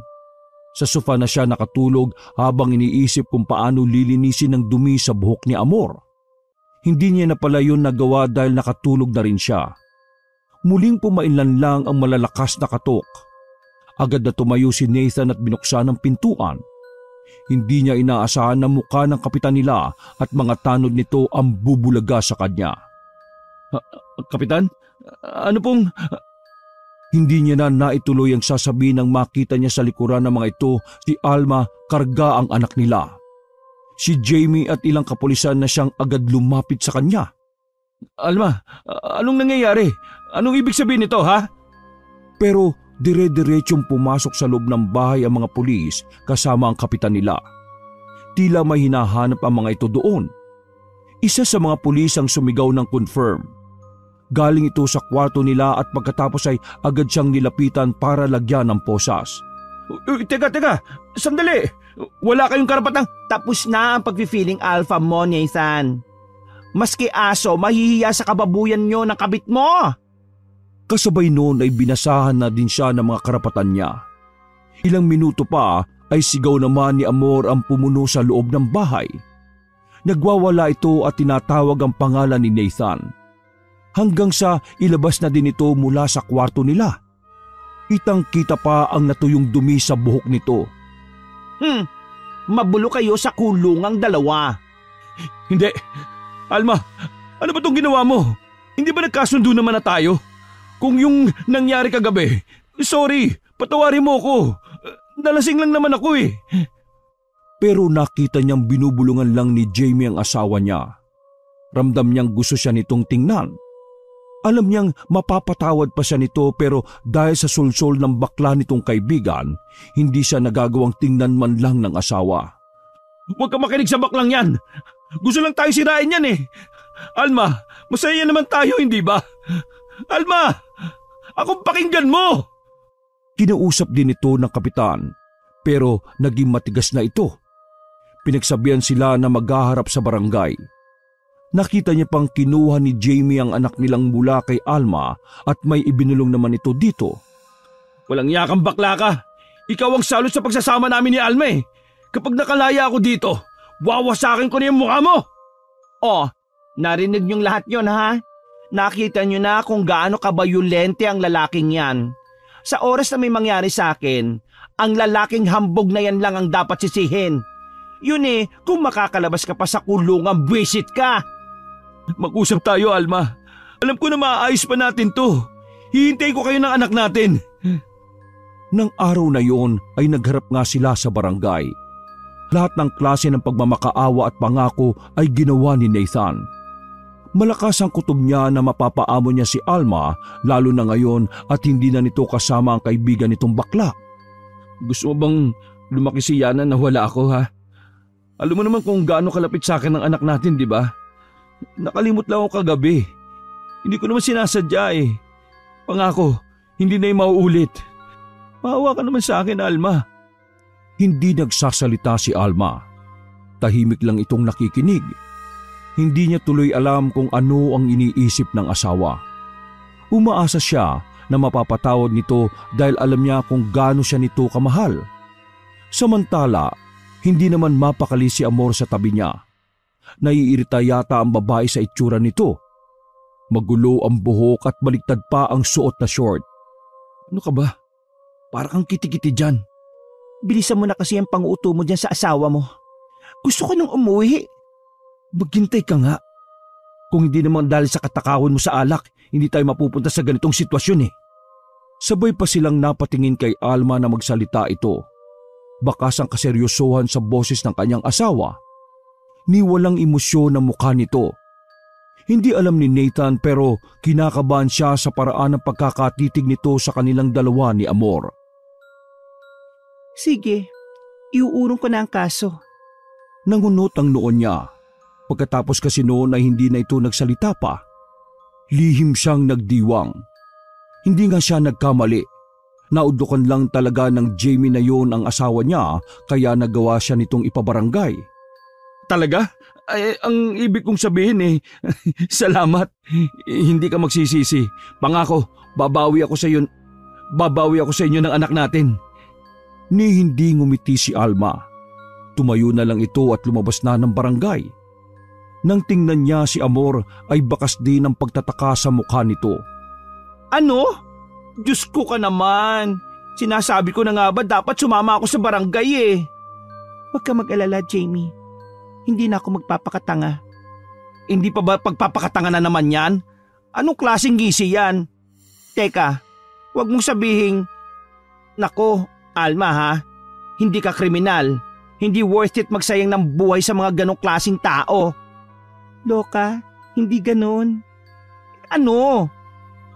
Sa sofa na siya nakatulog habang iniisip kung paano lilinisin ng dumi sa buhok ni Amor. Hindi niya na pala yun nagawa dahil nakatulog na rin siya. Muling pumainlan lang ang malalakas na katok. Agad na tumayo si Nathan at binuksan ang pintuan. Hindi niya inaasahan na mukha ng kapitan nila at mga tanod nito ang bubulaga sa kanya. Kapitan, ano pong... Hindi niya na naituloy ang sasabihin nang makita niya sa likuran ng mga ito si Alma karga ang anak nila. Si Jamie at ilang kapulisan na siyang agad lumapit sa kanya. Alma, anong nangyayari? Anong ibig sabihin nito ha? Pero dire-diretsong pumasok sa loob ng bahay ang mga pulis kasama ang kapitan nila. Tila may hinahanap ang mga ito doon. Isa sa mga pulis ang sumigaw ng confirm. Galing ito sa kwarto nila at pagkatapos ay agad siyang nilapitan para lagyan ng posas. Teka, sandali. Wala kayong karapatang... Tapos na ang pag-feeling alpha mo, Nathan. Maski aso, mahihiya sa kababuyan nyo ng kabit mo. Kasabay noon ay binasahan na din siya ng mga karapatan niya. Ilang minuto pa ay sigaw naman ni Amor ang pumuno sa loob ng bahay. Nagwawala ito at tinatawag ang pangalan ni Nathan. Hanggang sa ilabas na din ito mula sa kwarto nila. Kitang-kita pa ang natuyong dumi sa buhok nito. Mabulo kayo sa kulungang dalawa. Hindi. Alma, ano ba itong ginawa mo? Hindi ba nagkasundo naman na tayo? Kung yung nangyari kagabi, sorry, patawarin mo ko. Nalasing lang naman ako eh. Pero nakita niyang binubulungan lang ni Jamie ang asawa niya. Ramdam niyang gusto siya nitong tingnan. Alam niyang mapapatawad pa siya nito pero dahil sa sulsol ng bakla nitong kaibigan, hindi siya nagagawang tingnan man lang ng asawa. Huwag ka makinig sa baklang yan. Gusto lang tayo sirain yan eh. Alma, masaya naman tayo hindi ba? Alma, akong pakinggan mo. Kinausap din ito ng kapitan pero naging matigas na ito. Pinagsabihan sila na maghaharap sa barangay. Nakita niya pang kinuha ni Jamie ang anak nilang mula kay Alma at may ibinulong naman ito dito. Walang yakang bakla ka. Ikaw ang salot sa pagsasama namin ni Alma eh. Kapag nakalaya ako dito, wawasakin ko na yung mukha mo! Oh, narinig niyong lahat yon ha? Nakita niyo na kung gaano kabayulente ang lalaking yan. Sa oras na may mangyari sa akin, ang lalaking hambog na yan lang ang dapat sisihin. Yun kung makakalabas ka pa sa kulungan, buwisit ka. Mag-usap tayo, Alma. Alam ko na maayos pa natin to. Hihintay ko kayo ng anak natin. Nang araw na yon ay nagharap nga sila sa barangay. Lahat ng klase ng pagmamakaawa at pangako ay ginawa ni Nathan. Malakas ang kutob niya na mapapaamo niya si Alma, lalo na ngayon at hindi na nito kasama ang kaibigan nitong bakla. Gusto mo bang lumaki si Yana na wala ako, ha? Alam mo naman kung gaano kalapit sa akin ang anak natin, di ba? Nakalimot lang ako kagabi. Hindi ko naman sinasadya eh. Pangako, hindi na yung mauulit. Maawa ka naman sa akin, Alma. Hindi nagsasalita si Alma. Tahimik lang itong nakikinig. Hindi niya tuloy alam kung ano ang iniisip ng asawa. Umaasa siya na mapapatawad nito dahil alam niya kung gaano siya nito kamahal. Samantala, hindi naman mapakali si Amor sa tabi niya. Naiirita yata ang babae sa itsura nito. Magulo ang buhok at baliktad pa ang suot na short. Ano ka ba? Para kang kitikiti dyan. Bilisan mo na kasi ang pang-uuto mo dyan sa asawa mo. Gusto ko nang umuwi. Maghintay ka nga. Kung hindi naman dahil sa katakawan mo sa alak, hindi tayo mapupunta sa ganitong sitwasyon eh. Sabay pa silang napatingin kay Alma na magsalita ito. Bakas ang kaseryosohan sa boses ng kanyang asawa. Ni walang emosyon ang mukha nito. Hindi alam ni Nathan pero kinakabahan siya sa paraan ng pagkakatitig nito sa kanilang dalawa ni Amor. Sige, iuurong ko na ang kaso. Nangunot ang noon niya. Pagkatapos kasi noon ay hindi na ito nagsalita pa. Lihim siyang nagdiwang. Hindi nga siya nagkamali. Naudukan lang talaga ng Jamie na yon ang asawa niya kaya nagawa siya nitong ipabarangay. Talaga? Ay, ang ibig kong sabihin salamat. Hindi ka magsisisi. Pangako, babawi ako sa inyo ng anak natin. Ni hindi ngumiti si Alma. Tumayo na lang ito at lumabas na ng barangay. Nang tingnan niya si Amor ay bakas din ang pagtataka sa mukha nito. Ano? Diyos ko ka naman. Sinasabi ko na nga ba dapat sumama ako sa barangay eh. Huwag ka mag-alala, Jamie. Hindi na ako magpapakatanga. Hindi pa ba pagpapakatanga na naman yan? Anong klaseng gisi yan? Teka, huwag mong sabihing, nako, Alma ha, hindi ka kriminal. Hindi worth it magsayang ng buhay sa mga ganong klaseng tao. Loka, hindi ganon. Ano?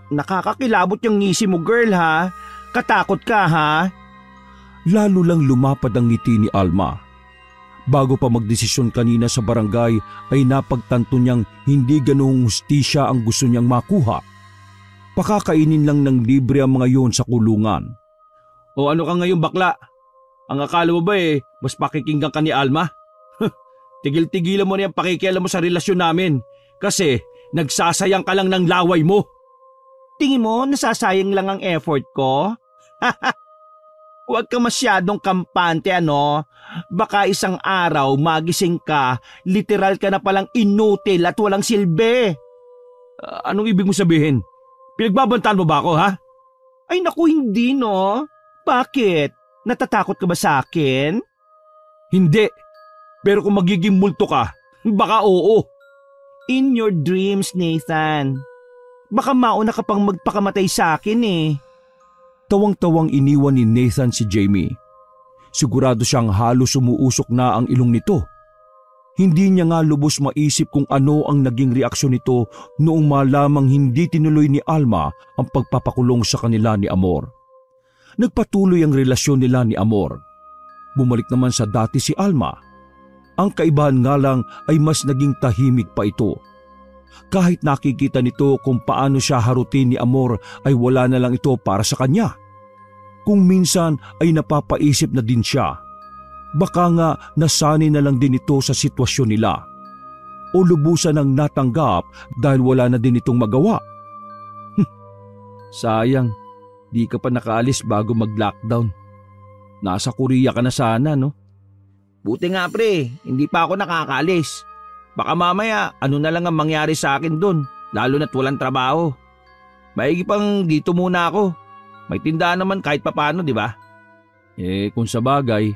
Nakakakilabot yung ngisi mo, girl ha. Katakot ka ha. Lalo lang lumapad ang ngiti ni Alma. Bago pa magdesisyon kanina sa barangay ay napagtanto niyang hindi ganong hustisya ang gusto niyang makuha. Pakakainin lang ng libre ang mga yon sa kulungan. O ano ka ngayon bakla? Ang akala mo ba mas pakikinggan ka ni Alma? Tigil-tigilan mo na yung pakikialam mo sa relasyon namin kasi nagsasayang ka lang ng laway mo. Tingin mo nasasayang lang ang effort ko? Huwag ka masyadong kampante ano. Baka isang araw magising ka, literal ka na palang inutil at walang silbi. Anong ibig mo sabihin? Pinagbabantaan mo ba ako ha? Ay naku hindi no. Bakit? Natatakot ka ba sa akin? Hindi. Pero kung magiging multo ka, baka oo. In your dreams, Nathan. Baka mauna ka pang magpakamatay sa akin eh. Tawang-tawang iniwan ni Nathan si Jamie. Sigurado siyang halos umuusok na ang ilong nito. Hindi niya nga lubos maisip kung ano ang naging reaksyon nito noong malamang hindi tinuloy ni Alma ang pagpapakulong sa kanila ni Amor. Nagpatuloy ang relasyon nila ni Amor. Bumalik naman sa dati si Alma. Ang kaibahan nga lang ay mas naging tahimik pa ito. Kahit nakikita nito kung paano siya harutin ni Amor ay wala na lang ito para sa kanya. Kung minsan ay napapaisip na din siya. Baka nga nasanay na lang din ito sa sitwasyon nila. O lubusan ang natanggap dahil wala na din itong magawa. Sayang, di ka pa nakaalis bago mag-lockdown. Nasa Korea ka na sana, no? Buti nga pre, hindi pa ako nakakaalis. Baka mamaya ano na lang ang mangyari sa akin doon, lalo na't walang trabaho. Maigi pang dito muna ako. May tindahan naman kahit papano, di ba? Kung sa bagay.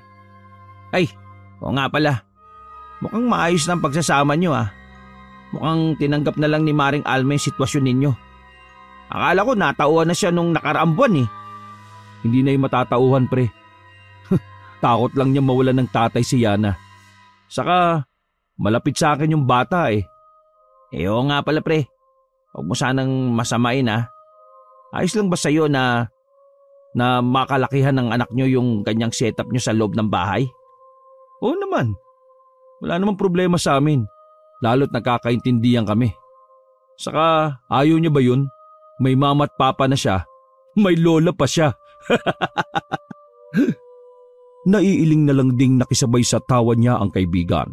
Ay, oo nga pala. Mukhang maayos na ang pagsasama nyo ah. Mukhang tinanggap na lang ni Maring Alma yung sitwasyon ninyo. Akala ko natauhan na siya nung nakaraang buwan eh. Hindi na yung matatauhan pre. Takot lang niya mawalan ng tatay si Yana. Saka malapit sa akin yung bata eh. Oo nga pala pre. Huwag mo sanang masamain ah. Ayos lang ba sa'yo na makalakihan ng anak nyo yung ganyang setup nyo sa loob ng bahay? Oo naman. Wala namang problema sa amin. Lalo't nagkakaintindihan kami. Saka ayaw niya ba yun? May mama at papa na siya. May lola pa siya. Naiiling na lang ding nakisabay sa tawa niya ang kaibigan.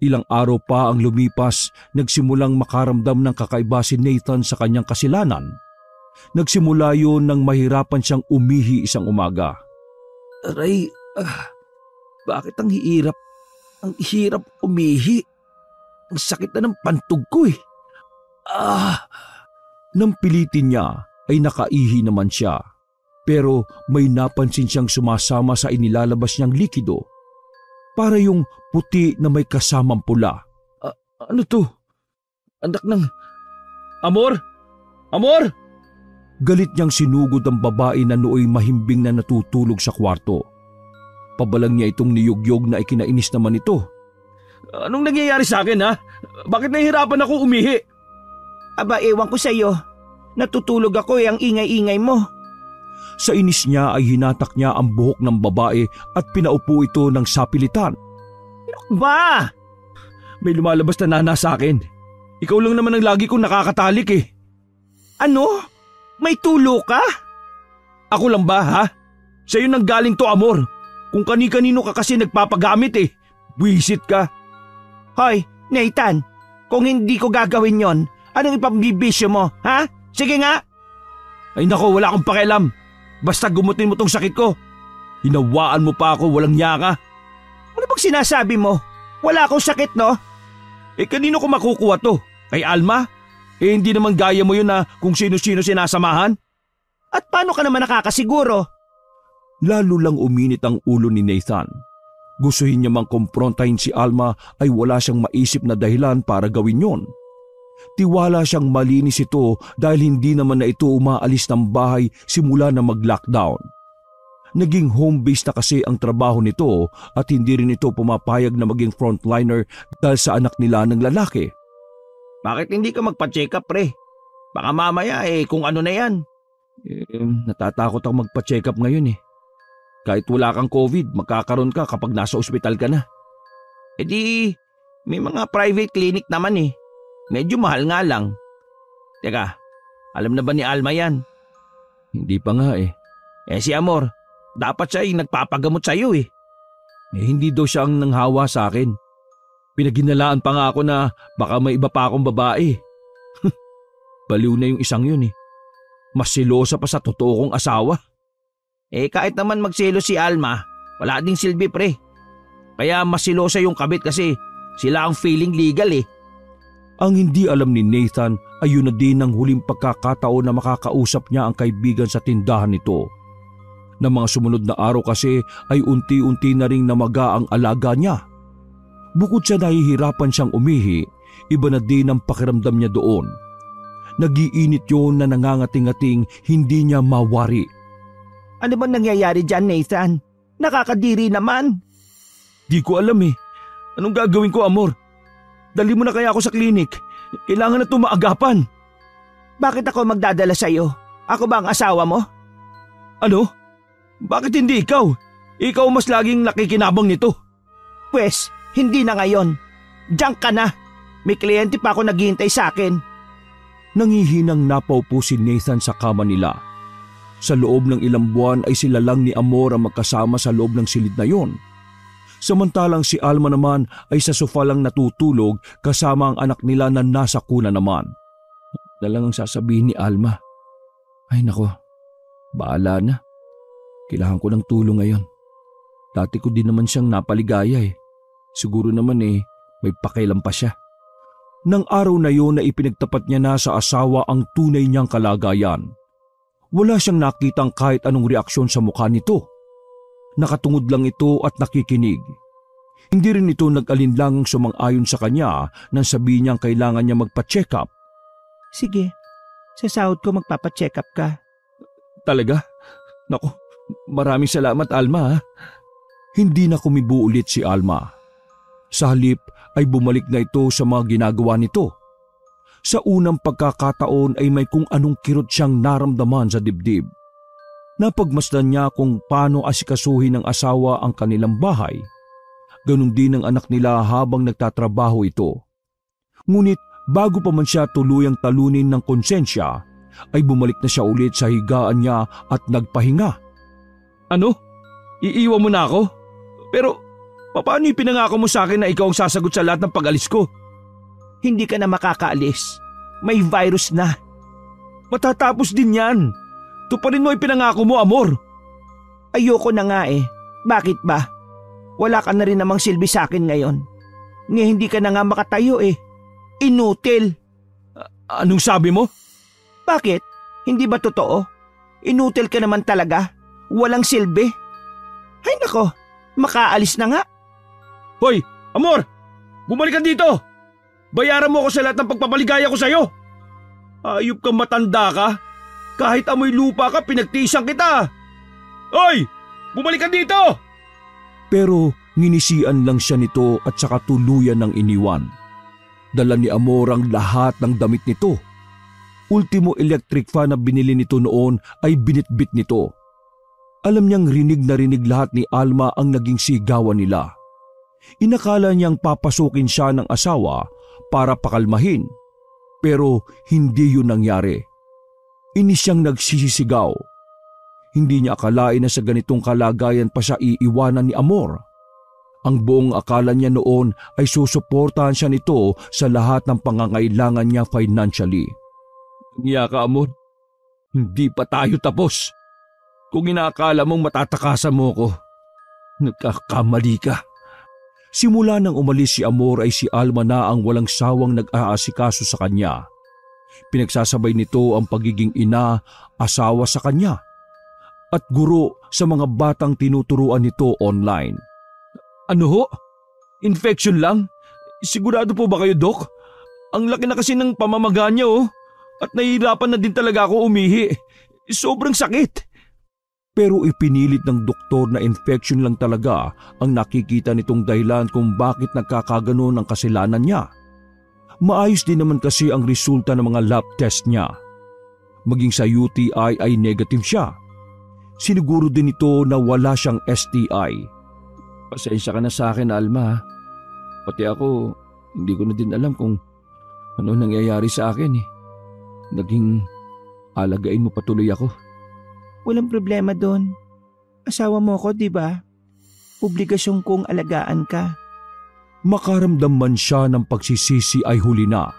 Ilang araw pa ang lumipas, nagsimulang makaramdam ng kakaiba si Nathan sa kanyang kasilanan. Nagsimula yun nang mahirapan siyang umihi isang umaga. Aray, bakit ang hirap? Ang hirap umihi. Ang sakit na ng pantog ko eh. Nang pilitin niya ay nakaihi naman siya. Pero may napansin siyang sumasama sa inilalabas niyang likido. Para yung puti na may kasamang pula. Ano to? Anak ng... Amor? Amor? Galit niyang sinugod ang babae na nooy mahimbing na natutulog sa kwarto. Pabalang niya itong niyugyog na ikinainis naman ito. Anong nangyayari sa akin ha? Bakit nahihirapan ako umihi? Aba, ewan ko sa iyo. Natutulog ako ang ingay-ingay mo. Sa inis niya ay hinatak niya ang buhok ng babae at pinaupo ito ng sapilitan. Ba! May lumalabas na nana sa akin. Ikaw lang naman ang lagi kong nakakatalik eh. Ano? May tulo ka? Ako lang ba ha? Sa'yo nang galing to, Amor. Kung kani-kanino ka kasi nagpapagamit eh. Buisit ka. Hoy, Nathan, kung hindi ko gagawin yon, anong ipambibisyo mo, ha? Sige nga! Ay nako, wala akong pakialam. Basta gumutin mo tong sakit ko. Hinawaan mo pa ako, walang niya ka. Ano bang sinasabi mo? Wala akong sakit, no? Kanino ko makukuha to? Kay Alma? Hindi naman gaya mo yun na kung sino-sino sinasamahan. At paano ka naman nakakasiguro? Lalo lang uminit ang ulo ni Nathan. Gustuhin niya mang kumprontahin si Alma ay wala siyang maisip na dahilan para gawin yon. Tiwala siyang malinis ito dahil hindi naman na ito umaalis ng bahay simula na mag-lockdown. Naging home base na kasi ang trabaho nito at hindi rin ito pumapayag na maging frontliner dahil sa anak nila ng lalaki. Bakit hindi ka magpa-check up pre? Baka mamaya kung ano na yan. Natatakot ako magpa-check up ngayon eh. Kahit wala kang COVID, magkakaroon ka kapag nasa ospital ka na. May mga private clinic naman eh. Medyo mahal nga lang. Teka, alam na ba ni Alma yan? Hindi pa nga eh. Si Amor, dapat siya yung nagpapagamot sa'yo eh. Hindi daw siya ang nanghawa sa akin. Pinaginalaan pa nga ako na baka may iba pa akong babae. Baliw na yung isang yun eh. Mas silosa pa sa totoo kong asawa. Kahit naman magselo si Alma, wala ding silbi pre. Kaya mas silosa yung kabit kasi sila ang feeling legal eh. Ang hindi alam ni Nathan ay yun na din ang huling pagkakataon na makakausap niya ang kaibigan sa tindahan nito. Na mga sumunod na araw kasi ay unti-unti na ring namaga ang alaga niya. Bukod sa nahihirapan siyang umihi, iba na din ang pakiramdam niya doon. Nagiinit yun na nangangating-ating hindi niya mawari. Ano bang nangyayari dyan, Nathan? Nakakadiri naman. Di ko alam eh. Anong gagawin ko, Amor? Dali mo na kaya ako sa klinik. Kailangan na ito maagapan. Bakit ako magdadala sa'yo? Ako ba ang asawa mo? Ano? Bakit hindi ikaw? Ikaw mas laging nakikinabang nito. Pwes, hindi na ngayon. Diyan ka na. May kliyente pa ako naghihintay sa akin. Nangihinang napaupo si Nathan sa kama nila. Sa loob ng ilang buwan ay sila lang ni Amor ang magkasama sa loob ng silid na yon. Samantalang si Alma naman ay sa sofa lang natutulog kasama ang anak nila na nasa kuna naman. Dalang ang sasabihin ni Alma. Ay nako, baala na. Kailangan ko ng tulong ngayon. Dati ko din naman siyang napaligaya eh. Siguro naman may pakialam pa siya. Nang araw na yon na ipinagtapat niya na sa asawa ang tunay niyang kalagayan, wala siyang nakitang kahit anong reaksyon sa mukha nito. Nakatungod lang ito at nakikinig. Hindi rin ito nag-alinlangang sumang-ayon sa kanya nang sabihin niyang kailangan niya magpa-check up. Sige, sa sahod ko magpapa-check up ka. Talaga? Naku, maraming salamat Alma. Hindi na kumibo ulit si Alma. Sa halip ay bumalik na ito sa mga ginagawa nito. Sa unang pagkakataon ay may kung anong kirot siyang naramdaman sa dibdib. Napagmasdan niya kung paano asikasuhin ng asawa ang kanilang bahay. Ganon din ang anak nila habang nagtatrabaho ito. Ngunit bago pa man siya tuluyang talunin ng konsensya, ay bumalik na siya ulit sa higaan niya at nagpahinga. Ano? Iiwan mo na ako? Pero paano ipinangako mo sa akin na ikaw ang sasagot sa lahat ng pag-alis ko? Hindi ka na makakaalis. May virus na. Matatapos din yan. Tuparin mo ipinangako mo, Amor. Ayoko na nga eh. Bakit ba? Wala ka na rin namang silbi sa akin ngayon. Hindi ka na nga makatayo eh. Inutil. Anong sabi mo? Bakit? Hindi ba totoo? Inutil ka naman talaga. Walang silbi. Ay nako, makaalis na nga. Hoy, Amor! Bumalik ka dito! Bayaran mo ako sa lahat ng pagpapaligaya ko sa'yo! Ayop kang matanda ka! Kahit amoy lupa ka, pinagtiisang kita! Hoy! Bumalik ka dito! Pero nginisian lang siya nito at saka tuluyan ng iniwan. Dala ni Amor ang lahat ng damit nito. Ultimo electric fan na binili nito noon ay binitbit nito. Alam niyang rinig na rinig lahat ni Alma ang naging sigawan nila. Inakala niyang papasukin siya ng asawa para pakalmahin, pero hindi yun nangyari. Inis siyang nagsisisigaw. Hindi niya akalain na sa ganitong kalagayan pa siya iiwanan ni Amor. Ang buong akala niya noon ay susuportahan siya nito sa lahat ng pangangailangan niya financially. Niya ka, Amor. Hindi pa tayo tapos. Kung inaakala mong matatakasan mo ko, nagkakamali ka. Simula nang umalis si Amor ay si Alma na ang walang sawang nag-aasikaso sa kanya. Pinagsasabay nito ang pagiging ina, asawa sa kanya, at guro sa mga batang tinuturuan nito online. Ano ho? Infection lang? Sigurado po ba kayo, Dok? Ang laki na kasi ng pamamaga niya at nahihirapan na din talaga ako umihi. Sobrang sakit. Pero ipinilit ng doktor na infection lang talaga ang nakikita nitong dahilan kung bakit nagkakaganon ang kasalanan niya. Maayos din naman kasi ang resulta ng mga lab test niya. Maging sa UTI ay negative siya. Siniguro din ito na wala siyang STI. Pasensya ka na sa akin, Alma. Pati ako, hindi ko na din alam kung ano nangyayari sa akin eh. Naging alagain mo patuloy ako. Walang problema doon. Asawa mo ko, di ba? Obligasyon kong alagaan ka. Makaramdam man siya ng pagsisisi ay huli na.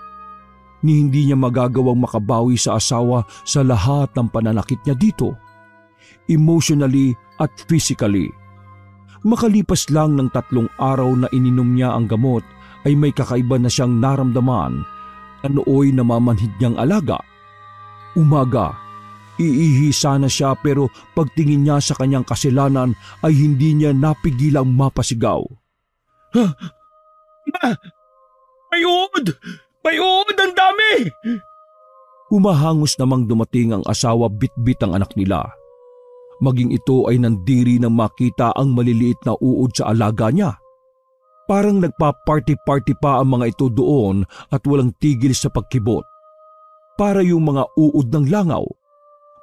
Ni hindi niya magagawang makabawi sa asawa sa lahat ng pananakit niya dito. Emotionally at physically. Makalipas lang ng 3 araw na ininom niya ang gamot ay may kakaiba na siyang naramdaman na nooy namamanhid niyang alaga. Umaga, iihi sana siya pero pagtingin niya sa kanyang kasalanan ay hindi niya napigilang mapasigaw. May uod! May uod! Ang dami! Humahangos namang dumating ang asawa bitbit ang anak nila. Maging ito ay nandiri nang makita ang maliliit na uod sa alaga niya. Parang nagpa-party-party pa ang mga ito doon at walang tigil sa pagkibot. Para yung mga uod ng langaw,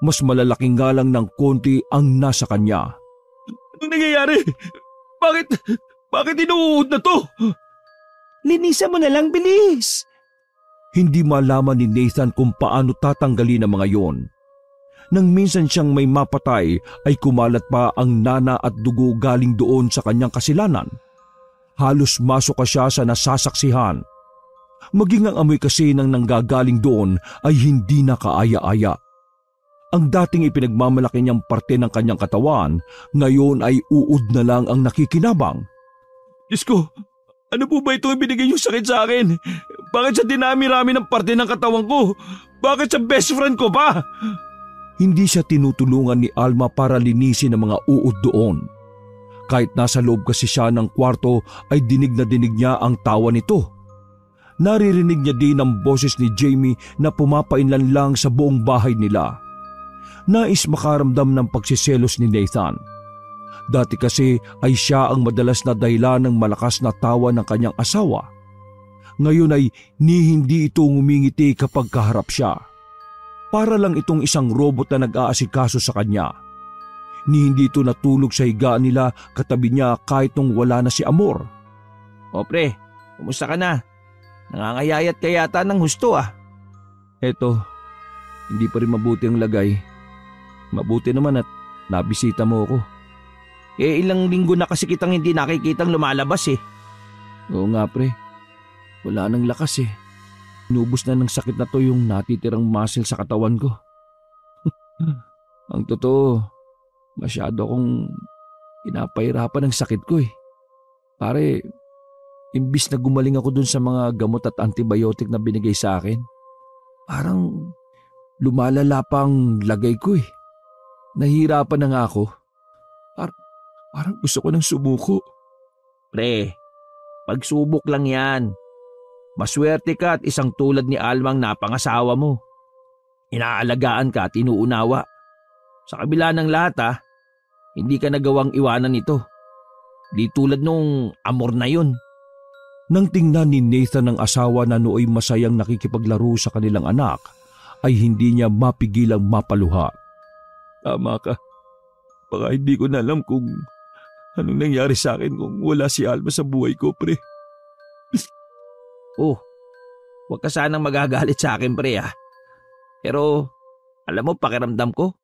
mas malalaking nga lang ng konti ang nasa kanya. Anong nangyayari? Bakit inuud na to? Linisan mo na lang, bilis! Hindi malaman ni Nathan kung paano tatanggalin ang mga yon. Nang minsan siyang may mapatay ay kumalat pa ang nana at dugo galing doon sa kanyang kasilanan. Halos masok siya sa nasasaksihan. Maging ang amoy kasi ng nanggagaling doon ay hindi na kaaya-aya. Ang dating ipinagmamalaki niyang parte ng kanyang katawan, ngayon ay uod na lang ang nakikinabang. Diyos ko, ano po ba itong ibinigay niyong sakit sa akin? Bakit sa dinami-rami ng parte ng katawan ko? Bakit sa best friend ko pa? Hindi siya tinutulungan ni Alma para linisin ang mga uod doon. Kahit nasa loob kasi siya ng kwarto ay dinig na dinig niya ang tawa nito. Naririnig niya din ang boses ni Jamie na pumapainlan lang sa buong bahay nila. Nais makaramdam ng pagsiselos ni Nathan. Dati kasi ay siya ang madalas na dahilan ng malakas na tawa ng kanyang asawa. Ngayon ay hindi ito ngumingiti kapag kaharap siya. Para lang itong isang robot na nag-aasikaso sa kanya. Hindi ito natulog sa higaan nila katabi niya kahit nung wala na si Amor. O pre, kumusta ka na? Nangangayayat ka yata ng husto ah. Eto, hindi pa rin mabuti ang lagay. Mabuti naman at nabisita mo ako. Ilang linggo na kasi kitang hindi nakikitang lumalabas eh. Oo nga pre, wala nang lakas eh. Inubos na ng sakit na to yung natitirang muscle sa katawan ko. Ang totoo, masyado akong pinapahirapan ng sakit ko eh. Pare, imbis na gumaling ako dun sa mga gamot at antibiotic na binigay sa akin, parang lumalala pa ang lagay ko eh. Nahihirapan na nga ako. Parang gusto ko nang sumuko. Pre, pagsubok lang yan. Maswerte ka at isang tulad ni Almang napangasawa mo. Inaalagaan ka at inuunawa. Sa kabila ng lahat hindi ka nagawang iwanan ito. Di tulad nung Amor na yun. Nang tingnan ni Nathan ang asawa na nooy masayang nakikipaglaro sa kanilang anak, ay hindi niya mapigilang mapaluha. Tama ka. Baka hindi ko na alam kung anong nangyari sa akin kung wala si Alma sa buhay ko, pre. Oh, huwag ka sanang magagalit sa akin, pre Pero, alam mo, pakiramdam ko,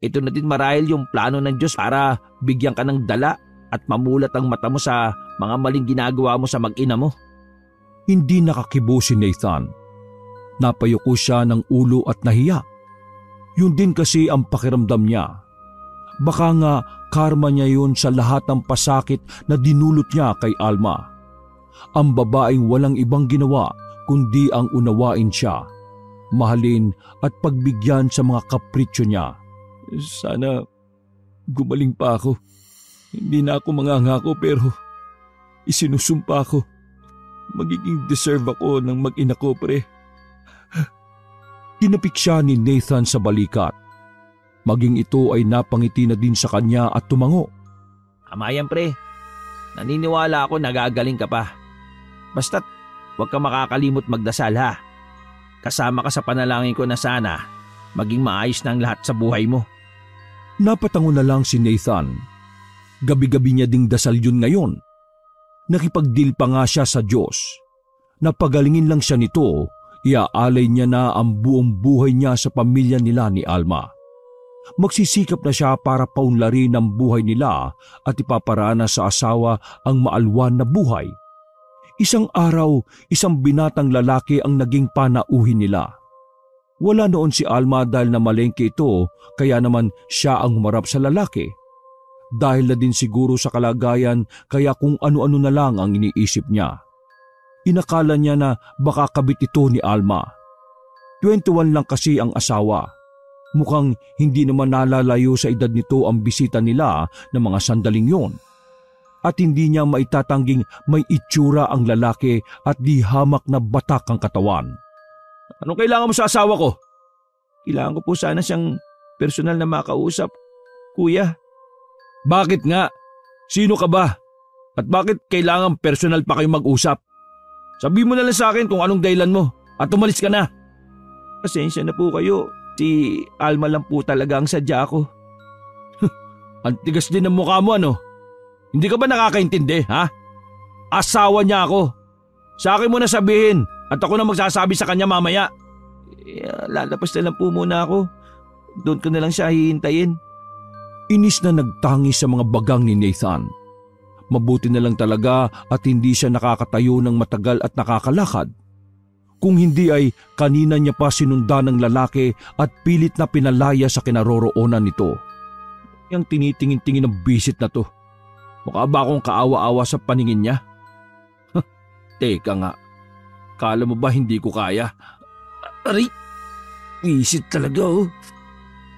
ito na din marahil yung plano ng Diyos para bigyan ka ng dala at mamulat ang mata mo sa mga maling ginagawa mo sa mag-ina mo. Hindi nakakibo si Nathan. Napayuko siya ng ulo at nahiya. Yun din kasi ang pakiramdam niya. Baka nga karma niya yun sa lahat ng pasakit na dinulot niya kay Alma. Ang babaeng walang ibang ginawa kundi ang unawain siya, mahalin at pagbigyan sa mga kapritsyo niya. Sana gumaling pa ako. Hindi na ako mangangako pero isinusumpa ko. Magiging deserve ako ng mag-ina ko, pre. Tinapik siya ni Nathan sa balikat. Maging ito ay napangiti na din sa kanya at tumango. Amayan pre, naniniwala ako nagagaling ka pa. Basta't huwag ka makakalimot magdasal ha. Kasama ka sa panalangin ko na sana maging maayos na ang lahat sa buhay mo. Napatango na lang si Nathan. Gabi-gabi niya ding dasal yun ngayon. Nakipagdil pa nga siya sa Diyos. Napagalingin lang siya nito, iaalay niya na ang buong buhay niya sa pamilya nila ni Alma. Magsisikap na siya para paunlarin ang buhay nila at ipaparana sa asawa ang maalwan na buhay. Isang araw, isang binatang lalaki ang naging panauhin nila. Wala noon si Alma dahil namalengke ito, kaya naman siya ang humarap sa lalaki. Dahil na din siguro sa kalagayan kaya kung ano-ano na lang ang iniisip niya. Inakala niya na baka kabit ito ni Alma. 21 lang kasi ang asawa. Mukhang hindi naman nalalayo sa edad nito ang bisita nila ng mga sandaling yon. At hindi niya maitatangging may itsura ang lalaki at di hamak na batak ang katawan. Anong kailangan mo sa asawa ko? Kailangan ko po sana siyang personal na makausap, kuya. Bakit nga? Sino ka ba? At bakit kailangan personal pa kayong mag-usap? Sabi mo na lang sa akin kung anong dahilan mo at umalis ka na. Pasensya na po kayo. Si Alma lang po talaga ang sadya ko. Ang tigas din ng mukha mo ano? Hindi ka ba nakakaintindi ha? Asawa niya ako. Sa akin mo na sabihin at ako na magsasabi sa kanya mamaya. Lalabas na lang po muna ako. Doon ko na lang siya hihintayin. Inis na nagtangis sa mga bagang ni Nathan. Mabuti na lang talaga at hindi siya nakakatayo ng matagal at nakakalakad. Kung hindi ay kanina niya pa sinundan ng lalaki at pilit na pinalaya sa kinaroroonan nito. Yang tinitingin-tingin ng bisit na to. Mukha ba akong kaawa-awa sa paningin niya? Teka nga, kala mo ba hindi ko kaya? Aray, bisit talaga oh.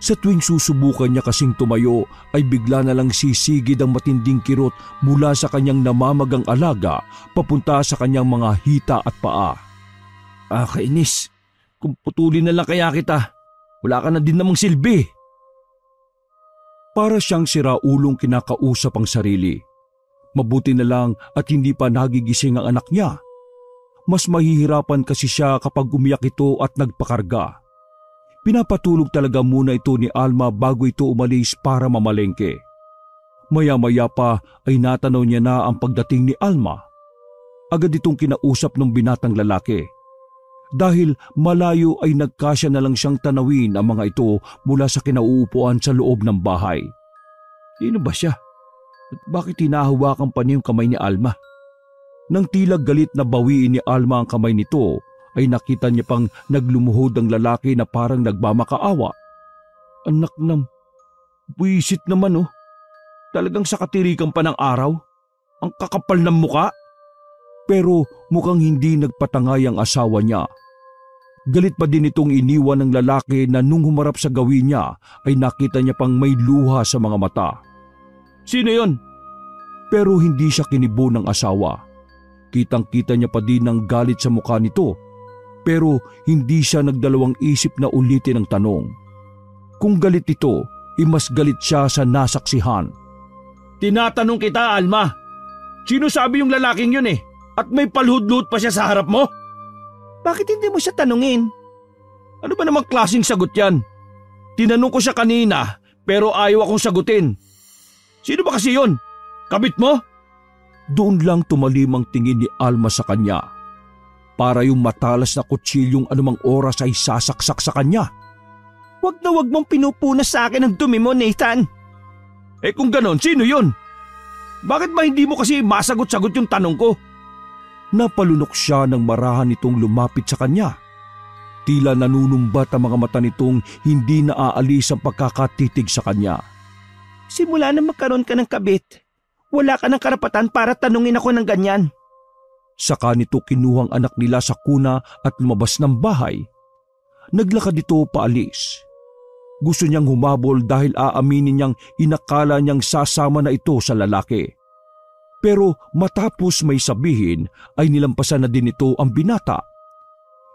Sa tuwing susubukan niya kasing tumayo ay bigla na lang sisigid ang matinding kirot mula sa kanyang namamagang alaga papunta sa kanyang mga hita at paa. Kainis. Kung putulin na lang kaya kita, wala ka na din namang silbi. Para siyang siraulong kinakausap ang sarili. Mabuti na lang at hindi pa nagigising ang anak niya. Mas mahihirapan kasi siya kapag umiyak ito at nagpakarga. Pinapatulog talaga muna ito ni Alma bago ito umalis para mamalengke. Maya-maya pa ay natanaw niya na ang pagdating ni Alma. Agad itong kinausap ng binatang lalaki. Dahil malayo ay nagkasya na lang siyang tanawin ang mga ito mula sa kinauupuan sa loob ng bahay. Sino ba siya? At bakit hinahawakan pa niya yung kamay ni Alma? Nang tila galit na bawiin ni Alma ang kamay nito, ay nakita niya pang naglumuhod ang lalaki na parang nagmamakaawa. Anak nam, buwisit naman oh. Talagang sa katirikan pa ng araw. Ang kakapal ng muka. Pero mukhang hindi nagpatangay ang asawa niya. Galit pa din itong iniwan ng lalaki na nung humarap sa gawin niya ay nakita niya pang may luha sa mga mata. Sino yon? Pero hindi siya kinibo ng asawa. Kitang-kita niya pa din ang galit sa mukha nito. Pero hindi siya nagdalawang isip na ulitin ang tanong. Kung galit ito, mas galit siya sa nasaksihan. Tinatanong kita, Alma. Sino sabi yung lalaking yun eh? At may palhud-luhod pa siya sa harap mo? Bakit hindi mo siya tanungin? Ano ba namang klaseng sagot yan? Tinanong ko siya kanina pero ayaw akong sagutin. Sino ba kasi yun? Kabit mo? Doon lang tumalim ang tingin ni Alma sa kanya. Para yung matalas na kutsilyong anumang oras ay sasaksak sa kanya. Wag na wag mong pinupunas sa akin ang dumi mo, Nathan. Eh kung ganon, sino yun? Bakit ba hindi mo kasi masagot-sagot yung tanong ko? Napalunok siya nang marahan nitong lumapit sa kanya. Tila nanunumbat ang mga mata nitong hindi naaalis ang pagkakatitig sa kanya. Simula na magkaroon ka ng kabit, wala ka ng karapatan para tanungin ako ng ganyan. Saka nito kinuhang anak nila sa kuna at lumabas ng bahay. Naglakad ito paalis. Gusto niyang humabol dahil aaminin niyang inakala niyang sasama na ito sa lalaki. Pero matapos may sabihin ay nilampasan na din ito ang binata.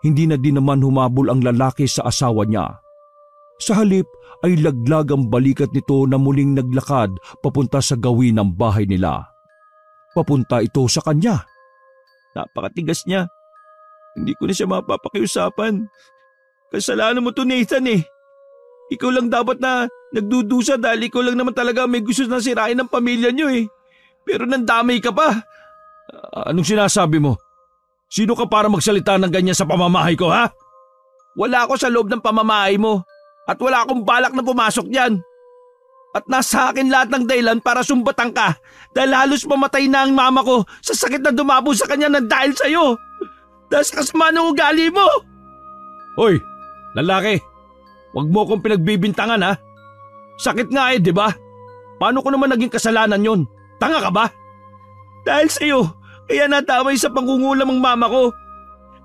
Hindi na din naman humabol ang lalaki sa asawa niya. Sa halip ay laglag ang balikat nito na muling naglakad papunta sa gawin ng bahay nila. Papunta ito sa kanya. Napakatigas niya. Hindi ko na siya mapapakiusapan. Kasalanan mo to, Nathan eh. Ikaw lang dapat na nagdudusa dahil ikaw lang naman talaga may gusto na sirain ng pamilya niyo eh. Pero nandamay ka pa. Anong sinasabi mo? Sino ka para magsalita ng ganyan sa pamamahay ko, ha? Wala ako sa loob ng pamamahay mo. At wala akong balak na pumasok diyan. At nasa akin lahat ng dahilan para sumbatan ka dahil halos mamatay na ang mama ko sa sakit na dumabo sa kanya ng dahil sa'yo. Dahil sa kasama ng ugali mo. Hoy, lalaki. Huwag mo akong pinagbibintangan ha. Sakit nga di ba? Paano ko naman naging kasalanan yon? Tanga ka ba? Dahil sa'yo, kaya nadamay sa pangungulam ang mama ko.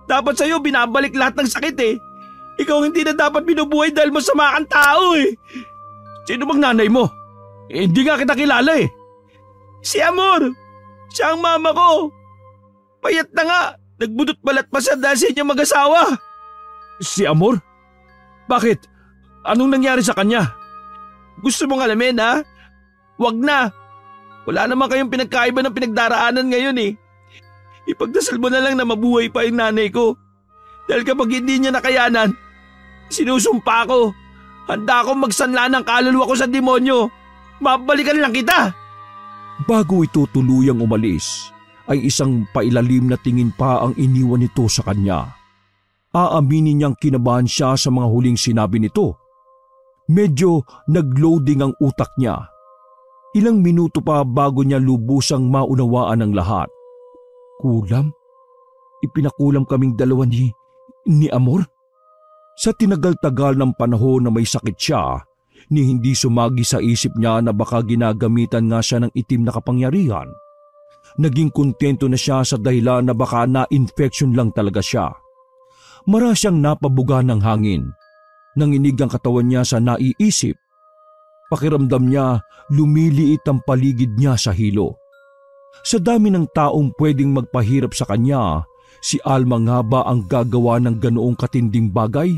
Dapat sa'yo binabalik lahat ng sakit eh. Ikaw hindi na dapat binubuhay dahil masama kang tao eh. Sino bang nanay mo? Hindi nga kita kilala eh. Si Amor. Siya ang mama ko. Payat na nga. Nagbudot balat pa siya dahil sa inyong mag-asawa. Si Amor? Bakit? Anong nangyari sa kanya? Gusto mong alamin ha? Wag na. Wala naman kayong pinagkaiba ng pinagdaraanan ngayon eh. Ipagdasal mo na lang na mabuhay pa yung nanay ko. Dahil kapag hindi niya nakayanan, sinusumpa ko. Handa akong magsanla ng kaluluwa ko sa demonyo. Mabalikan lang kita. Bago ito tuluyang umalis, ay isang pailalim na tingin pa ang iniwan nito sa kanya. Aaminin niyang kinabahan siya sa mga huling sinabi nito. Medyo nag-loading ang utak niya. Ilang minuto pa bago niya lubusang maunawaan ang lahat. Kulam? Ipinakulam kaming dalawa ni Ni Amor? Sa tinagal-tagal ng panahon na may sakit siya, ni hindi sumagi sa isip niya na baka ginagamitan nga siya ng itim na kapangyarihan. Naging kontento na siya sa dahilan na baka na-infection lang talaga siya. Mara siyang napabuga ng hangin. Nanginig ang katawan niya sa naiisip. Pakiramdam niya, lumiliit ang paligid niya sa hilo. Sa dami ng taong pwedeng magpahirap sa kanya, si Alma nga ba ang gagawa ng ganoong katinding bagay?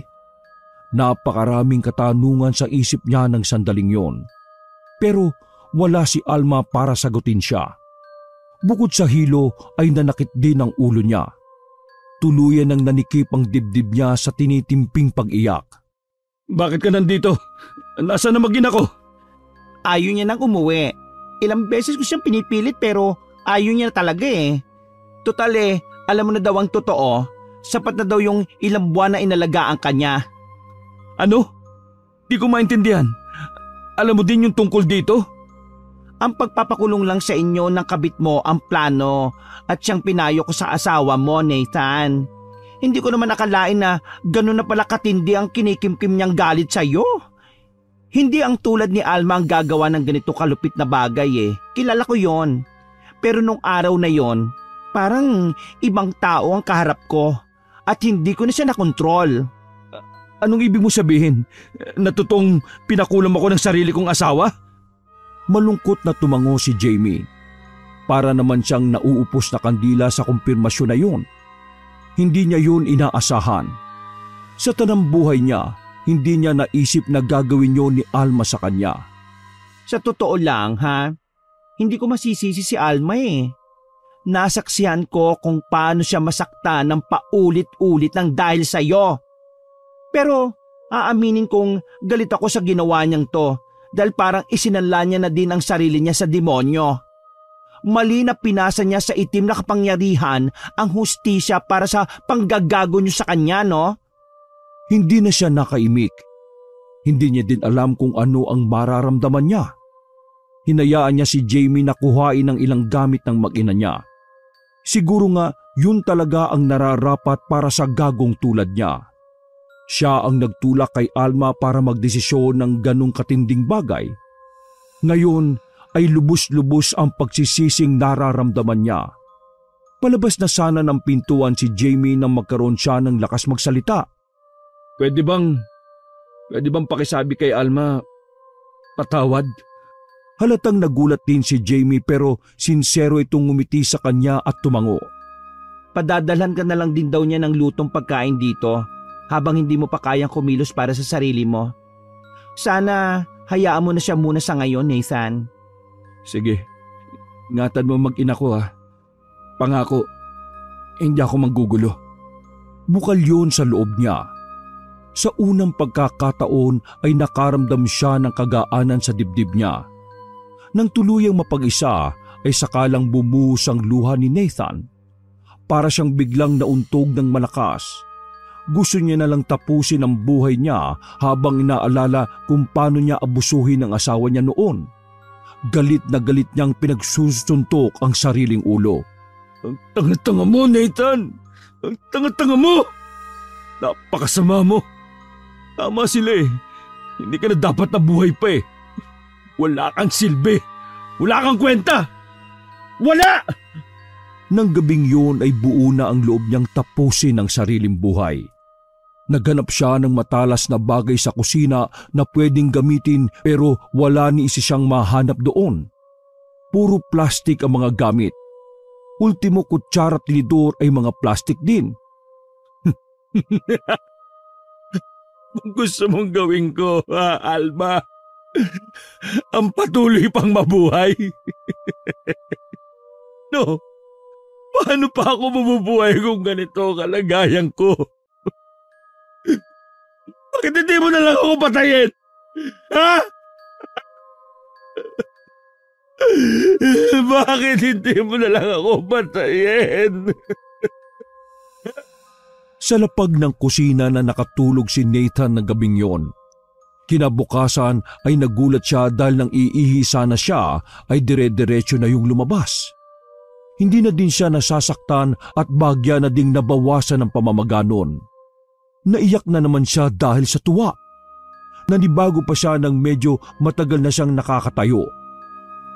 Napakaraming katanungan sa isip niya ng sandaling yon. Pero wala si Alma para sagutin siya. Bukod sa hilo ay nanakit din ang ulo niya. Tuluyan ang nanikip ang dibdib niya sa tinitimping pag-iyak. Bakit ka nandito? Nasaan na magina ko? Ayaw niya nang umuwi. Ilang beses ko siyang pinipilit pero ayaw niya na talaga eh. Total alam mo na daw ang totoo. Sapat na daw yung ilang buwan na inalagaan ka niya. Ano? Di ko maintindihan. Alam mo din yung tungkol dito? Ang pagpapakulong lang sa inyo ng kabit mo ang plano at siyang pinayo ko sa asawa mo, Nathan. Hindi ko naman nakalain na gano'n na pala katindi ang kinikimkim niyang galit sa iyo. Hindi ang tulad ni Alma ang gagawa ng ganito kalupit na bagay eh. Kilala ko yon. Pero nung araw na yon, parang ibang tao ang kaharap ko at hindi ko na siya nakontrol. Anong ibig mo sabihin? Natutong pinakulam ako ng sarili kong asawa? Malungkot na tumango si Jamie. Para naman siyang nauupos na kandila sa kumpirmasyon na yun. Hindi niya yun inaasahan. Sa tanang buhay niya, hindi niya naisip na gagawin yun ni Alma sa kanya. Sa totoo lang hindi ko masisisi si Alma eh. Nasaksihan ko kung paano siya masaktan ng paulit-ulit ng dahil sa iyo. Pero aaminin kong galit ako sa ginawa niyang to dahil parang isinanla niya na din ang sarili niya sa demonyo. Mali na pinasa niya sa itim na kapangyarihan ang hustisya para sa panggagago niyo sa kanya, no? Hindi na siya nakaimik. Hindi niya din alam kung ano ang mararamdaman niya. Hinayaan niya si Jamie na kuhain ng ilang gamit ng mag-ina niya. Siguro nga yun talaga ang nararapat para sa gagong tulad niya. Siya ang nagtulak kay Alma para magdesisyon ng ganong katinding bagay. Ngayon ay lubos-lubos ang pagsisising nararamdaman niya. Palabas na sana ng pintuan si Jamie nang magkaroon siya ng lakas magsalita. Pwede bang pakisabi kay Alma, patawad? Halatang nagulat din si Jamie pero sincero itong ngumiti sa kanya at tumango. Padadalhan ka na lang din daw niya ng lutong pagkain dito habang hindi mo pa kayang kumilos para sa sarili mo. Sana hayaan mo na siya muna sa ngayon, Nathan. Sige, ingatan mo mag-ina ko ha. Pangako, hindi ako manggugulo. Bukal yun sa loob niya. Sa unang pagkakataon ay nakaramdam siya ng kagaanan sa dibdib niya. Nang tuluyang mapag-isa ay sakalang bumuhos ang luha ni Nathan. Para siyang biglang nauntog ng malakas. Gusto niya na lang tapusin ang buhay niya habang inaalala kung paano niya abusuhin ang asawa niya noon. Galit na galit niyang pinagsusuntok ang sariling ulo. Ang tanga-tanga mo, Nathan! Ang tanga-tanga mo! Napakasama mo! Tama sila eh. Hindi ka na dapat na buhay pa eh. Wala kang silbi. Wala kang kwenta. Wala! Nang gabing yun ay buo na ang loob niyang tapusin ang sariling buhay. Naghanap siya ng matalas na bagay sa kusina na pwedeng gamitin pero wala ni isa siyang mahanap doon. Puro plastik ang mga gamit. Ultimo kutsara at tinidor ay mga plastik din. Kung gusto mong gawin ko, Alma, ang patuloy pang mabuhay. No, paano pa ako mabubuhay kung ganito kalagayan ko? Bakit hindi mo na lang ako patayin? Ha? Bakit hindi mo na lang ako patayin? Sa lapag ng kusina na nakatulog si Nathan ng gabing yon. Kinabukasan ay nagulat siya dahil nang iihi sana siya ay dire-diretso na yung lumabas. Hindi na din siya nasasaktan at bagya na ding nabawasan ng pamamaganon. Naiyak na naman siya dahil sa tuwa. Nanibago pa siya ng medyo matagal na siyang nakakatayo.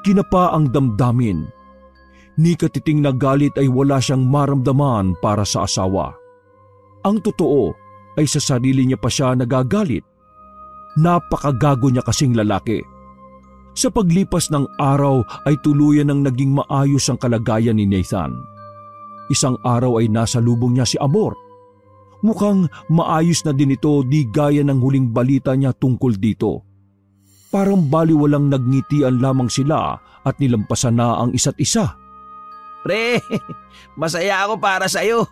Kinapa ang damdamin. Ni katiting na galit ay wala siyang maramdaman para sa asawa. Ang totoo ay sa sarili niya pa siya nagagalit. Napakagago niya kasing lalaki. Sa paglipas ng araw ay tuluyan ng naging maayos ang kalagayan ni Nathan. Isang araw ay nasa lubong niya si Amor. Mukhang maayos na din ito di gaya ng huling balita niya tungkol dito. Parang baliwalang nagngitian lamang sila at nilampasan na ang isa't isa. Pre, masaya ako para sa'yo.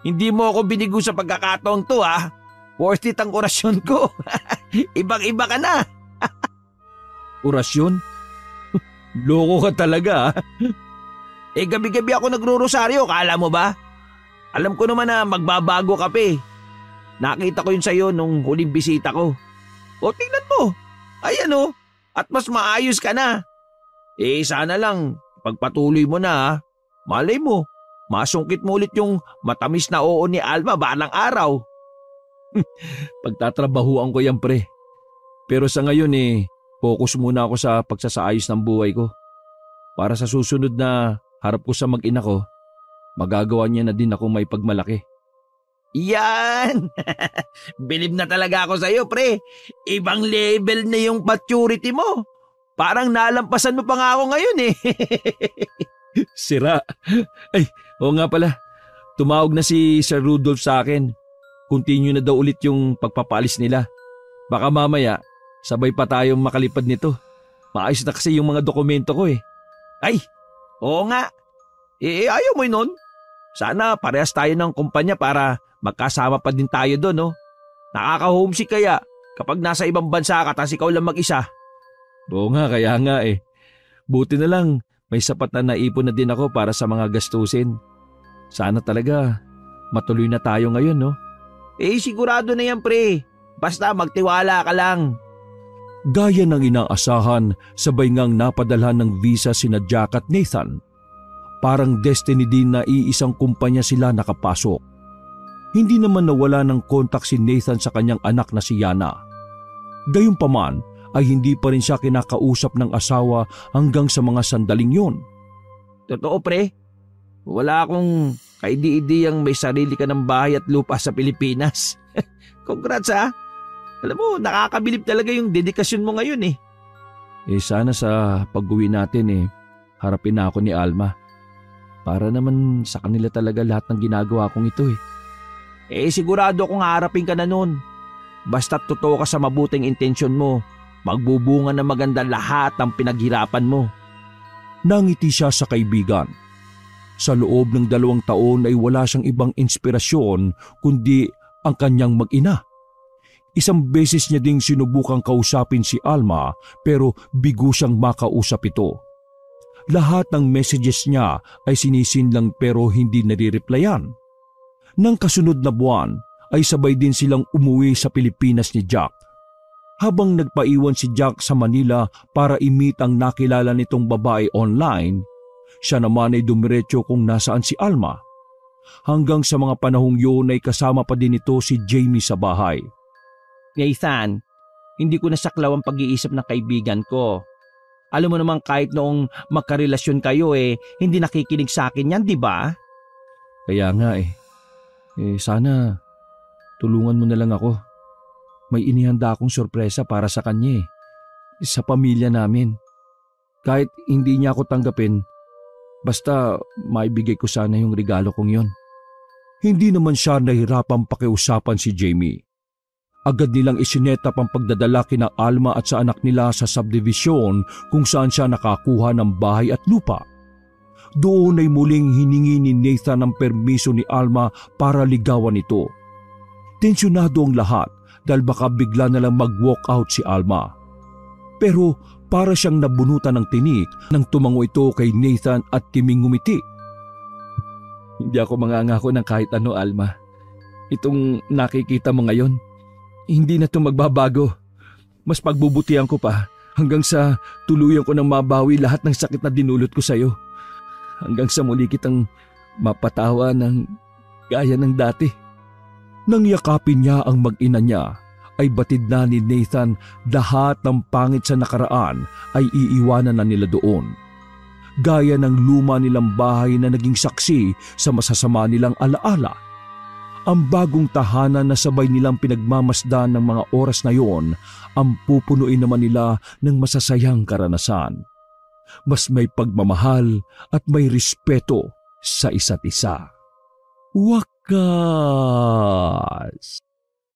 Hindi mo ako binigo sa pagkakataong to ha. Worth it ang orasyon ko. Ibang-iba ka na. Orasyon? Loko ka talaga. Gabi-gabi ako nagro-rosaryo, kala mo ba? Alam ko naman na magbabago ka pa eh. Nakita ko yun sa'yo nung huling bisita ko. O tingnan mo, ayan o, at mas maayos ka na. Sana lang, pagpatuloy mo na ha. Malay mo, masungkit mo ulit yung matamis na oo ni Alma balang araw. Pagtatrabahuan ko yan pre. Pero sa ngayon focus muna ako sa pagsasaayos ng buhay ko. Para sa susunod na harap ko sa mag-ina ko, magagawa niya na din ako may pagmalaki. Yan! Bilib na talaga ako sa'yo, pre. Ibang level na yung maturity mo. Parang nalampasan mo pa nga ako ngayon eh. Sira. Ay, oo nga pala. Tumawag na si Sir Rudolph sa akin. Continue na daw ulit yung pagpapalis nila. Baka mamaya, sabay pa tayong makalipad nito. Maayos na kasi yung mga dokumento ko eh. Ay, oo nga. Ayaw mo nun. Sana parehas tayo ng kumpanya para magkasama pa din tayo doon, no? Nakaka-homesick kaya kapag nasa ibang bansa ka tas ikaw lang mag-isa. Oo nga, kaya nga eh. Buti na lang, may sapat na naipon na din ako para sa mga gastusin. Sana talaga matuloy na tayo ngayon, no? Sigurado na yan, pre. Basta magtiwala ka lang. Gaya ng inaasahan, sabay ngang napadalhan ng visa sina Jack at Nathan. Parang destiny din na iisang kumpanya sila nakapasok. Hindi naman nawala ng kontak si Nathan sa kanyang anak na si Yana. Gayunpaman ay hindi pa rin siya kinakausap ng asawa hanggang sa mga sandaling yon. Totoo pre, wala akong kaidi-idiyang may sarili ka ng bahay at lupa sa Pilipinas. Congrats ha! Alam mo, nakakabilib talaga yung dedikasyon mo ngayon eh. Sana sa pag-uwi natin harapin na ako ni Alma. Para naman sa kanila talaga lahat ng ginagawa kong ito eh. Sigurado akong harapin ka na nun. Basta't totoo ka sa mabuting intensyon mo, magbubunga na maganda lahat ng pinaghirapan mo. Nangiti siya sa kaibigan. Sa loob ng 2 taon ay wala siyang ibang inspirasyon kundi ang kanyang mag-ina. Isang beses niya ding sinubukang kausapin si Alma pero bigo siyang makausap ito. Lahat ng messages niya ay sinisin lang pero hindi nare-replyan. Nang kasunod na buwan ay sabay din silang umuwi sa Pilipinas ni Jack. Habang nagpaiwan si Jack sa Manila para i-meet ang nakilala nitong babae online, siya naman ay dumiretso kung nasaan si Alma. Hanggang sa mga panahong yun ay kasama pa din ito si Jamie sa bahay. Nathan, hindi ko nasaklaw ang pag-iisip ng kaibigan ko. Alam mo naman kahit noong magkarelasyon kayo hindi nakikinig sa akin yan, di ba? Kaya nga sana tulungan mo na lang ako. May inihanda akong sorpresa para sa kanya sa pamilya namin. Kahit hindi niya ako tanggapin, basta maibigay ko sana yung regalo kong yon. Hindi naman siya nahirapang pakiusapan si Jamie. Agad nilang isinetap ang pagdadala kina Alma at sa anak nila sa subdivision kung saan siya nakakuha ng bahay at lupa. Doon ay muling hiningi ni Nathan ang permiso ni Alma para ligawan ito. Tensyonado ang lahat dahil baka bigla na lang mag-walk out si Alma. Pero para siyang nabunutan ng tinik nang tumango ito kay Nathan at timing ngumiti. Hindi ako mangangako ng kahit ano, Alma. Itong nakikita mo ngayon, hindi na ito magbabago. Mas pagbubutihan ko pa hanggang sa tuluyan ko nang mabawi lahat ng sakit na dinulot ko sa iyo. Hanggang sa muli kitang mapatawa ng gaya ng dati. Nang yakapin niya ang mag-ina niya, ay batid na ni Nathan lahat ng pangit sa nakaraan ay iiwanan na nila doon. Gaya ng luma nilang bahay na naging saksi sa masasama nilang alaala. Ang bagong tahanan na sabay nilang pinagmamasdan ng mga oras na yon ang pupunuin naman nila ng masasayang karanasan. Mas may pagmamahal at may respeto sa isa't isa. Wakas!